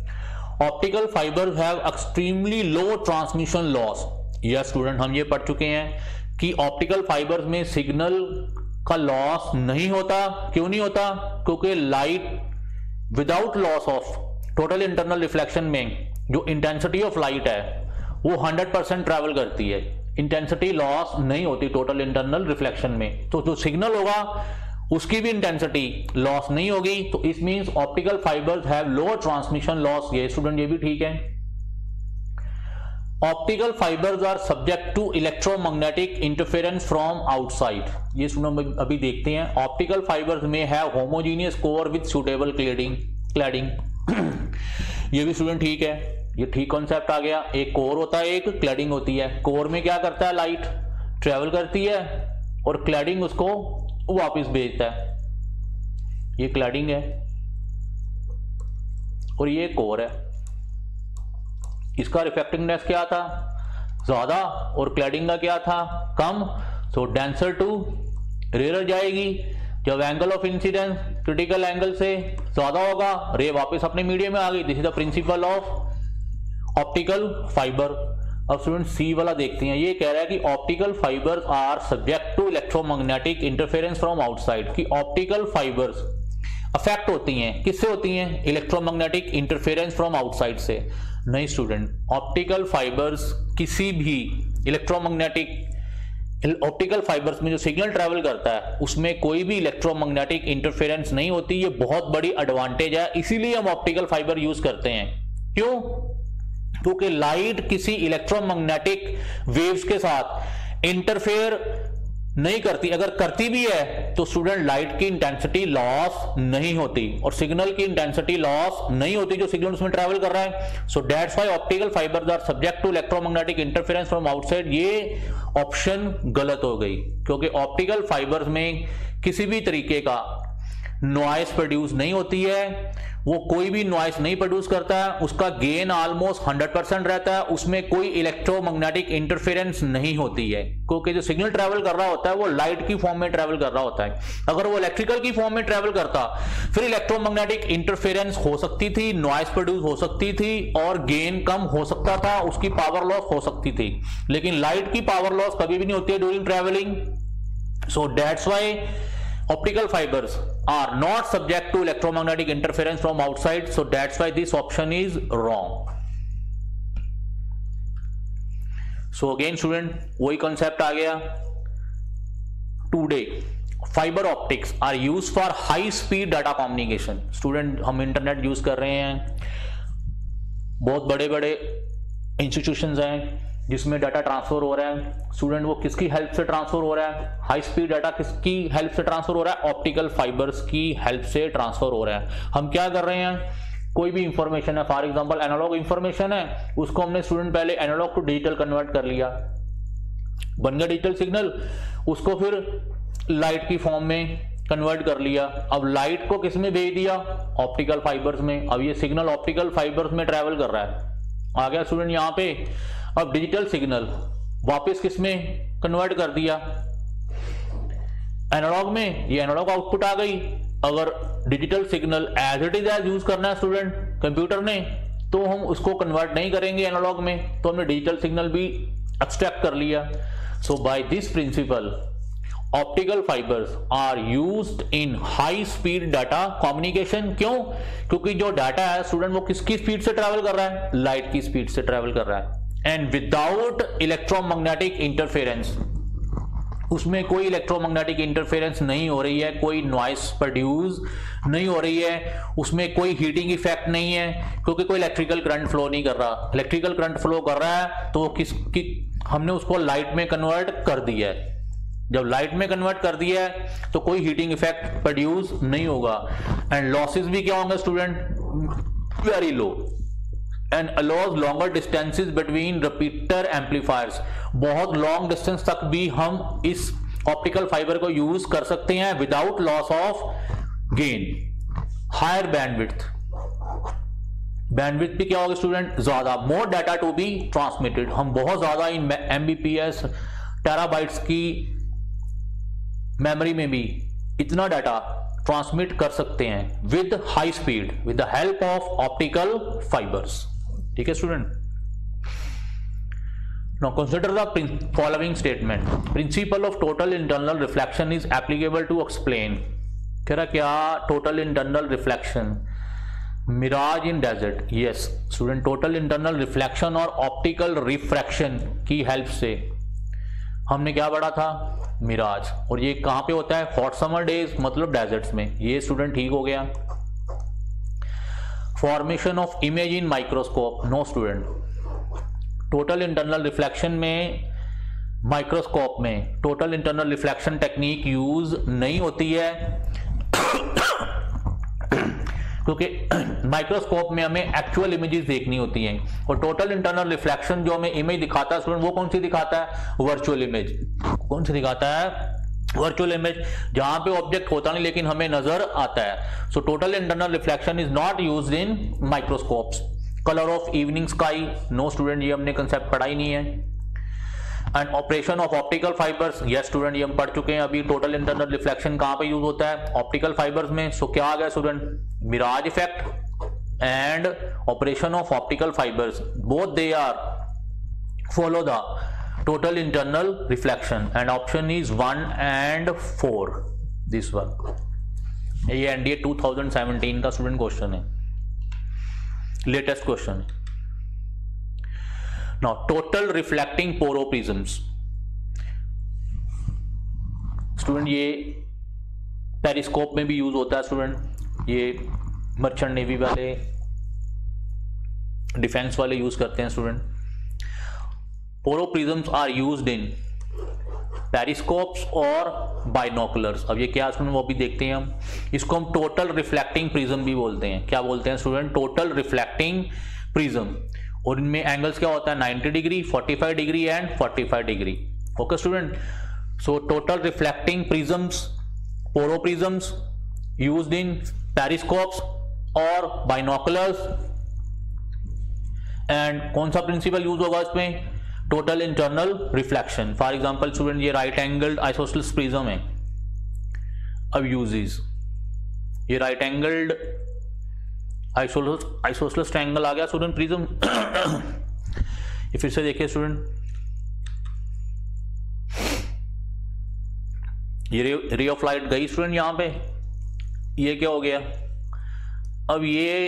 S1: Optical fibers have extremely low transmission loss. Yes student, हम ये पढ़ चुके हैं कि ऑप्टिकल फाइबर्स में सिग्नल का लॉस नहीं होता। क्यों नहीं होता, क्योंकि light without loss of total internal reflection में जो इंटेंसिटी ऑफ लाइट है वो 100% ट्रैवल करती है, इंटेंसिटी लॉस नहीं होती टोटल इंटरनल रिफ्लेक्शन में, तो जो सिग्नल होगा उसकी भी इंटेंसिटी लॉस नहीं होगी। तो इस means optical fibers have low transmission loss. ये स्टूडेंट ये भी ठीक है। Optical fibres are subject to electromagnetic interference from outside. ये स्टूडेंट अभी देखते हैं। ऑप्टिकल फाइबर्स में have homogeneous core with suitable cladding ये भी स्टूडेंट ठीक है, ये ठीक कॉन्सेप्ट आ गया। एक कोर होता है, एक क्लैडिंग होती है। कोर में क्या करता है, लाइट ट्रेवल करती है और क्लैडिंग उसको वापस भेजता है। ये क्लैडिंग है और ये कोर है। इसका रिफ्रैक्टिव इंडेक्स क्या था, ज्यादा, और क्लैडिंग का क्या था, कम। सो डेंसर टू रेयर जाएगी। जब angle of incidence critical angle से ज्यादा होगा, रे वापस अपने मीडियम में आ गई। This is the principle of optical fiber. अब स्टूडेंट सी वाला देखते हैं। ये कह रहा है कि optical fibres are subject to electromagnetic interference from outside, कि ऑप्टिकल फाइबर्स अफेक्ट होती हैं, किससे होती हैं, इलेक्ट्रोमैग्नेटिक इंटरफेरेंस फ्रॉम आउटसाइड से। नहीं स्टूडेंट, ऑप्टिकल फाइबर्स किसी भी इलेक्ट्रोमैग्नेटिक, ऑप्टिकल फाइबर्स में जो सिग्नल ट्रैवल करता है उसमें कोई भी इलेक्ट्रोमैग्नेटिक इंटरफेरेंस नहीं होती। ये बहुत बड़ी एडवांटेज है, इसीलिए हम ऑप्टिकल फाइबर यूज करते हैं। क्यों, क्योंकि लाइट किसी इलेक्ट्रोमैग्नेटिक वेव्स के साथ इंटरफेयर नहीं करती। अगर करती भी है तो स्टूडेंट लाइट की इंटेंसिटी लॉस नहीं होती और सिग्नल की इंटेंसिटी लॉस नहीं होती जो सिग्नल उसमें ट्रैवल कर रहा है। So that's why optical fibres are subject to electromagnetic interference from outside. ये ऑप्शन गलत हो गई, क्योंकि ऑप्टिकल फाइबर्स में किसी भी तरीके का नॉइस प्रोड्यूस नहीं होती है, वो कोई भी नॉइस नहीं प्रोड्यूस करता है, उसका गेन ऑलमोस्ट 100% रहता है, उसमें कोई इलेक्ट्रोमैग्नेटिक इंटरफेरेंस नहीं होती है, क्योंकि जो सिग्नल ट्रैवल कर रहा होता है वो लाइट की फॉर्म में ट्रैवल कर रहा होता है। अगर वो इलेक्ट्रिकल की फॉर्म में ट्रैवल करता फिर इलेक्ट्रोमैग्नेटिक इंटरफेरेंस हो सकती थी, नॉइस प्रोड्यूस हो सकती थी और गेन कम हो सकता था, उसकी पावर लॉस हो सकती थी। लेकिन लाइट की पावर लॉस कभी भी नहीं होती है during travelling. So that's why optical fibers are not subject to electromagnetic interference from outside, so that's why this option is wrong. So again student वही concept आ गया। Today fiber optics are used for high speed data communication। student हम internet use कर रहे हैं, बहुत बड़े बड़े institutions हैं जिसमें डाटा ट्रांसफर हो रहा है। स्टूडेंट वो किसकी हेल्प से ट्रांसफर हो रहा है, हाई स्पीड डाटा किसकी हेल्प से ट्रांसफर हो रहा है, ऑप्टिकल फाइबर्स की हेल्प से ट्रांसफर हो रहा है। हम क्या कर रहे हैं, कोई भी इंफॉर्मेशन है, फॉर एग्जांपल एनालॉग इंफॉर्मेशन है, उसको हमने स्टूडेंट पहले एनालॉग टू डिजिटल कन्वर्ट कर लिया, बन गया डिजिटल सिग्नल, उसको फिर लाइट की फॉर्म में कन्वर्ट कर लिया। अब लाइट को किस में भेज दिया, ऑप्टिकल फाइबर्स में। अब ये सिग्नल ऑप्टिकल फाइबर्स में ट्रेवल कर रहा है, आ गया स्टूडेंट यहाँ पे। अब डिजिटल सिग्नल वापस किस में कन्वर्ट कर दिया, एनालॉग में। ये एनालॉग आउटपुट आ गई। अगर digital signal as it is as use करना है स्टूडेंट कंप्यूटर ने, तो हम उसको कन्वर्ट नहीं करेंगे एनालॉग में, तो हमने डिजिटल सिग्नल भी एक्सट्रैक्ट कर लिया। So by this principle optical fibres are used in high speed data communication. क्यों, क्योंकि जो डाटा है स्टूडेंट वो किसकी स्पीड से ट्रैवल कर रहा है, लाइट की स्पीड से ट्रैवल कर रहा है, एंड विदाउट इलेक्ट्रोमैग्नेटिक इंटरफेरेंस। उसमें कोई इलेक्ट्रोमैग्नेटिक इंटरफेरेंस नहीं हो रही है, कोई नॉइस प्रोड्यूस नहीं हो रही है, उसमें कोई हीटिंग इफेक्ट नहीं है, क्योंकि कोई इलेक्ट्रिकल करंट फ्लो नहीं कर रहा। इलेक्ट्रिकल करंट फ्लो कर रहा है तो हमने उसको लाइट में कन्वर्ट कर दिया है। जब लाइट में कन्वर्ट कर दिया है तो कोई हीटिंग इफेक्ट प्रोड्यूस नहीं होगा, एंड लॉसेस भी क्या होंगे student, very low, and allows longer distances between repeater amplifiers. बहुत लॉन्ग डिस्टेंस तक भी हम इस ऑप्टिकल फाइबर को यूज कर सकते हैं without loss of gain. Higher bandwidth, bandwidth भी क्या होगा स्टूडेंट, ज्यादा, more data to be transmitted. हम बहुत ज्यादा इन एमबीपीएस टेराबाइट्स की मेमोरी में भी इतना डाटा ट्रांसमिट कर सकते हैं with high speed with the help of optical fibers. ठीक है student. Now consider the following statement. Principle of total internal reflection is applicable to explain. कह रहा क्या total internal reflection mirage in desert. Yes student, total internal reflection और optical refraction की help से हमने क्या पढ़ा था, मिराज। और ये कहाँ पे होता है, हॉट समर डेज मतलब डेजर्ट्स में। ये स्टूडेंट ठीक हो गया। Formation of image in microscope, no student. Total internal reflection में माइक्रोस्कोप में total internal reflection technique use नहीं होती है क्योंकि माइक्रोस्कोप में हमें एक्चुअल इमेजेस देखनी होती हैं और टोटल इंटरनल रिफ्लेक्शन जो हमें इमेज दिखाता है स्टूडेंट, वो कौन सी दिखाता है, वर्चुअल इमेज। कौन सी दिखाता है, वर्चुअल इमेज, जहां पे ऑब्जेक्ट होता नहीं लेकिन हमें नजर आता है। So total internal reflection is not used in microscopes. Colour of evening sky, no student, ये हमने कंसेप्ट पढ़ा ही नहीं है। And operation of optical fibers, yes student, ये हम पढ़ चुके हैं अभी। टोटल इंटरनल रिफ्लेक्शन कहां पे यूज होता है, ऑप्टिकल फाइबर्स में। सो क्या आ गया student, mirage effect and operation of optical fibres, both they are follow the total internal reflection and option is 1 and 4 this one. ये एनडीए 2017 का स्टूडेंट क्वेश्चन है, latest question. Now total reflecting poroprisms, student ये periscope में भी यूज होता है student. ये मर्चेंट नेवी वाले, डिफेंस वाले यूज करते हैं student. Porro prisms are used in periscopes और बाइनोकुलर्स। अब ये क्या स्टूडेंट, वो भी देखते हैं हम। इसको हम टोटल रिफ्लेक्टिंग प्रिज्म भी बोलते हैं। क्या बोलते हैं स्टूडेंट, टोटल रिफ्लेक्टिंग प्रिज्म। और इनमें एंगल्स क्या होता है, 90 degree, 45 degree and 45 degree. Okay student. So total reflecting prisms, porro prisms used in periscopes और बाइनोकुलर्स। एंड कौन सा प्रिंसिपल यूज होगा इसमें, total internal reflection. For example student ये राइट एंगल्ड आइसोसेलेस प्रिज्म है। अब यूजेस, ये राइट एंगल्ड आइसोसेलेस ट्रायंगल आ गया स्टूडेंट प्रिज्म। ये फिर से देखिए स्टूडेंट, ये रे ऑफ लाइट गई स्टूडेंट यहां पे, ये क्या हो गया, अब ये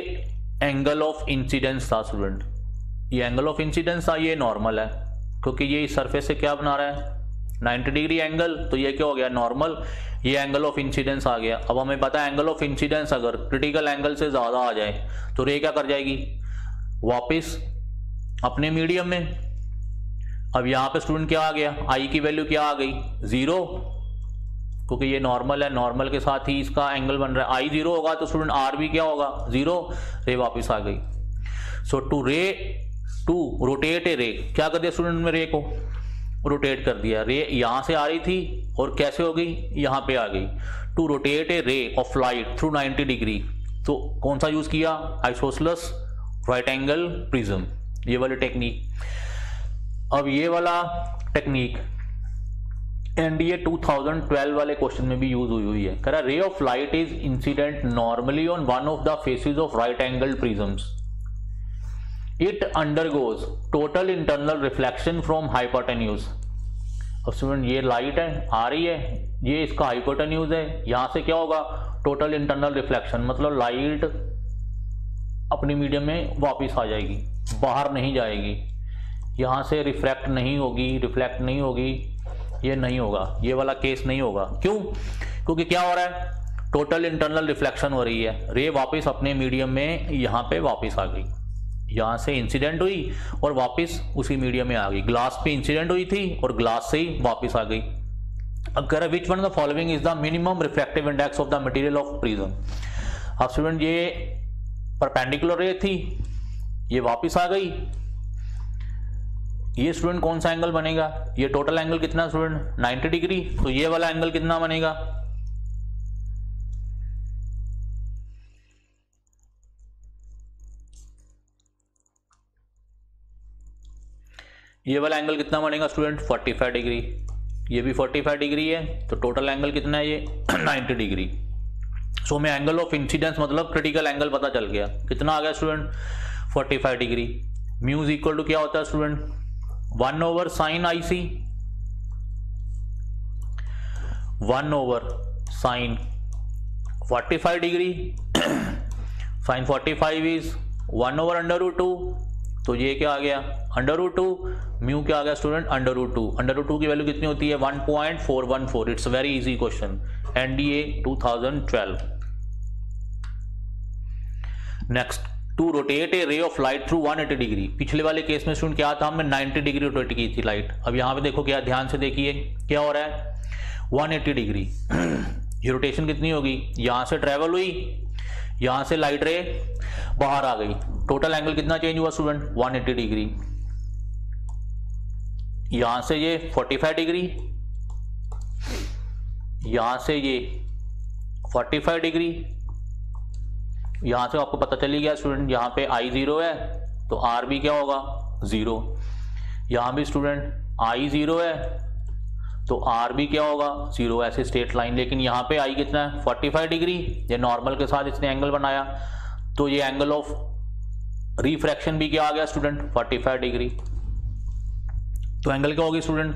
S1: एंगल ऑफ इंसिडेंस था स्टूडेंट। ये एंगल ऑफ इंसिडेंस था, ये नॉर्मल है क्योंकि ये इस सरफेस से क्या बना रहा है, 90 डिग्री एंगल, तो ये क्या हो गया, नॉर्मल। ये एंगल ऑफ इंसिडेंस आ गया। अब हमें पता है एंगल ऑफ इंसिडेंस अगर क्रिटिकल एंगल से ज्यादा आ जाए तो रे क्या कर जाएगी, वापस अपने मीडियम में। अब यहां पे स्टूडेंट क्या आ गया, आई की वैल्यू क्या आ गई, 0, क्योंकि ये नॉर्मल है, नॉर्मल के साथ ही इसका एंगल बन रहा है। आई 0 होगा तो स्टूडेंट आर भी क्या होगा, 0, रे वापस आ गई। सो टू रोटेट ए रे, क्या कर दिया स्टूडेंट में, रे को रोटेट कर दिया। रे यहां से आ रही थी और कैसे हो गई, यहां पे आ गई। To rotate a ray of light through 90 degree, तो कौन सा यूज किया, आइसोसेलेस राइट एंगल प्रिज्म, ये वाली टेक्निक। अब ये वाला टेक्निक एनडीए 2012 वाले क्वेश्चन में भी यूज हुई है। कह रहा रे of light is incident normally on one of the faces of right angle prisms. It undergoes total internal reflection from hypotenuse. अब स्टूडेंट ये लाइट है, आ रही है, ये इसका हाइपोटेन्यूज है, यहां से क्या होगा, टोटल इंटरनल रिफ्लेक्शन, मतलब लाइट अपनी मीडियम में वापस आ जाएगी, बाहर नहीं जाएगी, यहां से रिफ्लेक्ट नहीं होगी, ये नहीं होगा, ये वाला केस नहीं होगा। क्यों, क्योंकि क्या हो रहा है, टोटल इंटरनल रिफ्लेक्शन हो रही है, रे वापस अपने मीडियम में यहां पे वापस आ गई, यहां से इंसिडेंट हुई और वापस उसी मीडियम में आ गई। ग्लास पे इंसिडेंट हुई थी और ग्लास से ही वापस आ गई। अब कह रहा which one of the following is the minimum reflective index of the material of prism. अब स्टूडेंट ये परपेंडिकुलर रे थी, ये वापस आ गई, ये स्टूडेंट कौन सा एंगल बनेगा, ये टोटल एंगल कितना स्टूडेंट, 90 डिग्री, तो ये वाला एंगल कितना बनेगा, ये वाला एंगल कितना बनेगा स्टूडेंट, 45 डिग्री। ये भी 45 डिग्री है, तो टोटल एंगल कितना है ये 90 डिग्री। सो में एंगल ऑफ इंसिडेंस मतलब क्रिटिकल एंगल पता चल गया, कितना आ गया student 45 degree. Mu is equal to क्या होता है student 1/sin IC, 1/sin 45 degree sin 45 is 1/√2, तो ये क्या आ गया √2, म्यू क्या आ गया स्टूडेंट √2। √2 की वैल्यू कितनी होती है 1.414। It's very easy question, NDA 2012। Next, to rotate a ray of light through 180 degree. पिछले वाले केस में स्टूडेंट क्या था, हमने 90 डिग्री रोटेट की थी लाइट। अब यहाँ पे देखो क्या, ध्यान से देखिए क्या हो रहा है 180 डिग्री। ये रोटेशन कितनी होगी, यहाँ से ट्रेवल हुई, यहाँ से लाइट रे बाहर आ गई, टोटल एंगल कितना चेंज हुआ स्टूडेंट 180 डिग्री। यहाँ से ये 45 डिग्री, यहाँ से ये 45 डिग्री, यहां से आपको पता चली गया स्टूडेंट यहाँ पे I 0 है तो R भी क्या होगा 0। यहां भी स्टूडेंट I 0 है तो R भी क्या होगा 0, ऐसे स्ट्रेट लाइन। लेकिन यहाँ पे I कितना है 45 डिग्री, ये नॉर्मल के साथ इसने एंगल बनाया, तो ये एंगल ऑफ रिफ्रैक्शन भी क्या आ गया स्टूडेंट 45 डिग्री। तो एंगल क्या होगी स्टूडेंट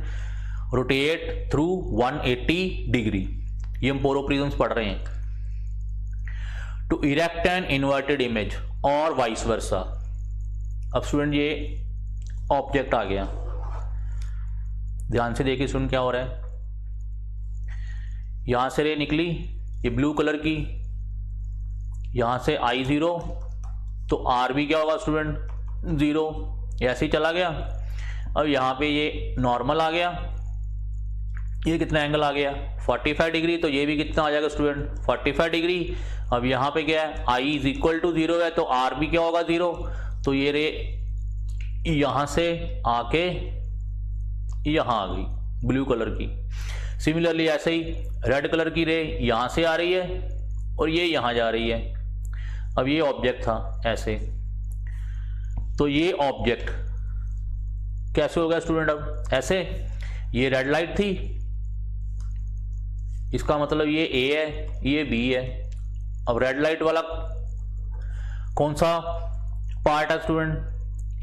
S1: रोटेट थ्रू 180 डिग्री। ये हम पोरो प्रिज्म्स पढ़ रहे हैं। To erect an inverted image और वाइस वर्सा। अब स्टूडेंट ये ऑब्जेक्ट आ गया, ध्यान से देखिए स्टूडेंट क्या हो रहा है, यहां से रे निकली ये ब्लू कलर की, यहां से I 0 तो R भी क्या होगा स्टूडेंट 0, ऐसे ही चला गया। अब यहाँ पे ये नॉर्मल आ गया, ये कितना एंगल आ गया 45 डिग्री, तो ये भी कितना आ जाएगा स्टूडेंट 45 डिग्री। अब यहाँ पे क्या है I इज इक्वल टू 0 है तो R भी क्या होगा 0, तो ये रे यहां से आके यहां आ गई ब्लू कलर की। सिमिलरली ऐसे ही रेड कलर की रे यहां से आ रही है और ये यहां जा रही है। अब ये ऑब्जेक्ट था ऐसे, तो ये ऑब्जेक्ट कैसे हो गया स्टूडेंट, अब ऐसे, ये रेड लाइट थी, इसका मतलब ये A है ये B है। अब रेड लाइट वाला कौन सा पार्ट है स्टूडेंट,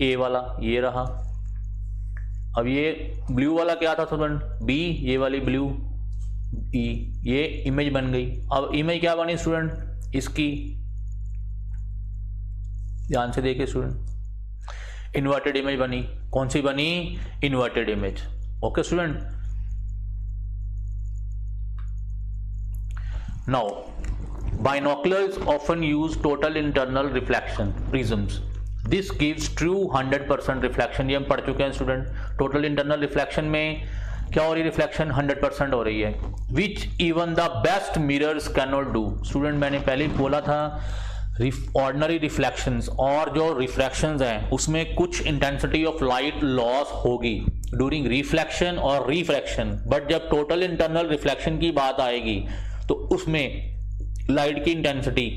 S1: A वाला, ये रहा। अब ये ब्लू वाला क्या था स्टूडेंट B, ये वाली ब्लू E, ये इमेज बन गई। अब इमेज क्या बनी स्टूडेंट इसकी, ध्यान से देखिए स्टूडेंट, इन्वर्टेड इमेज बनी। कौन सी बनी, inverted image. Okay student, now binoculars often use total internal reflection prisms. This gives true 100% reflection। ये हम पढ़ चुके हैं स्टूडेंट। टोटल इंटरनल रिफ्लेक्शन में क्या हो रही है, रिफ्लेक्शन 100% हो रही है, which even the best mirrors can not do. Student मैंने पहले ही बोला था ऑर्डिनरी रिफ्लेक्शंस और जो रिफ्रैक्शंस हैं उसमें कुछ इंटेंसिटी ऑफ लाइट लॉस होगी ड्यूरिंग रिफ्लेक्शन और रिफ्रैक्शन, बट जब टोटल इंटरनल रिफ्लेक्शन की बात आएगी तो उसमें लाइट की इंटेंसिटी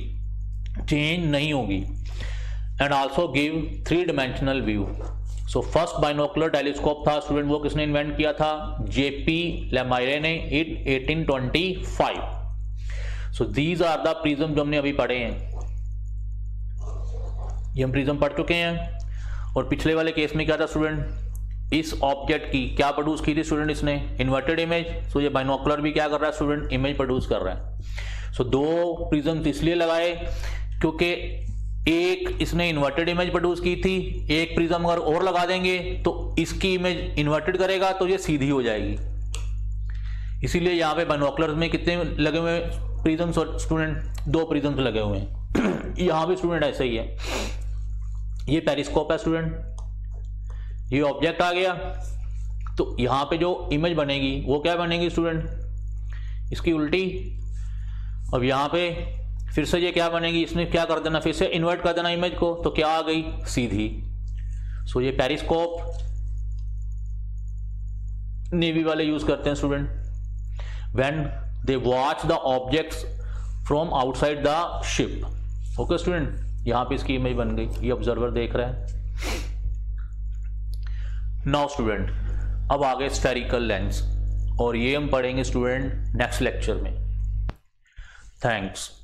S1: चेंज नहीं होगी। And also give 3 dimensional view. So first binocular telescope था स्टूडेंट, वो किसने इन्वेंट किया था, JP लेमायरे ने, 1825। So these are the prism जो हमने अभी पढ़े हैं, ये हम प्रिज्म पढ़ चुके हैं। और पिछले वाले केस में क्या था स्टूडेंट, इस ऑब्जेक्ट की क्या प्रोड्यूस की थी स्टूडेंट, इसने इन्वर्टेड इमेज। सो ये बाइनोकुलर भी क्या कर रहा है स्टूडेंट, इमेज प्रोड्यूस कर रहा है। सो 2 प्रिज्म इसलिए लगाए क्योंकि एक इसने इन्वर्टेड इमेज प्रोड्यूस की थी, एक प्रिज्म अगर और लगा देंगे तो इसकी इमेज इन्वर्टेड करेगा तो ये सीधी हो जाएगी। इसीलिए यहाँ पे बाइनोकुलर्स में कितने लगे हुए प्रिज्म स्टूडेंट, 2 प्रिज्म लगे हुए हैं। यहाँ भी स्टूडेंट ऐसा ही है, ये पेरिस्कोप है स्टूडेंट, ये ऑब्जेक्ट आ गया, तो यहाँ पे जो इमेज बनेगी वो क्या बनेगी स्टूडेंट, इसकी उल्टी। अब यहाँ पे फिर से ये क्या बनेगी, इसने क्या कर देना, फिर से इन्वर्ट कर देना इमेज को, तो क्या आ गई, सीधी। सो ये पेरिस्कोप नेवी वाले यूज करते हैं student when they watch the objects from outside the ship. Okay student, यहां पे इसकी इमेज बन गई, ये ऑब्जर्वर देख रहा है। नाउ स्टूडेंट अब आ गए स्फेरिकल लेंस और ये हम पढ़ेंगे स्टूडेंट नेक्स्ट लेक्चर में। थैंक्स।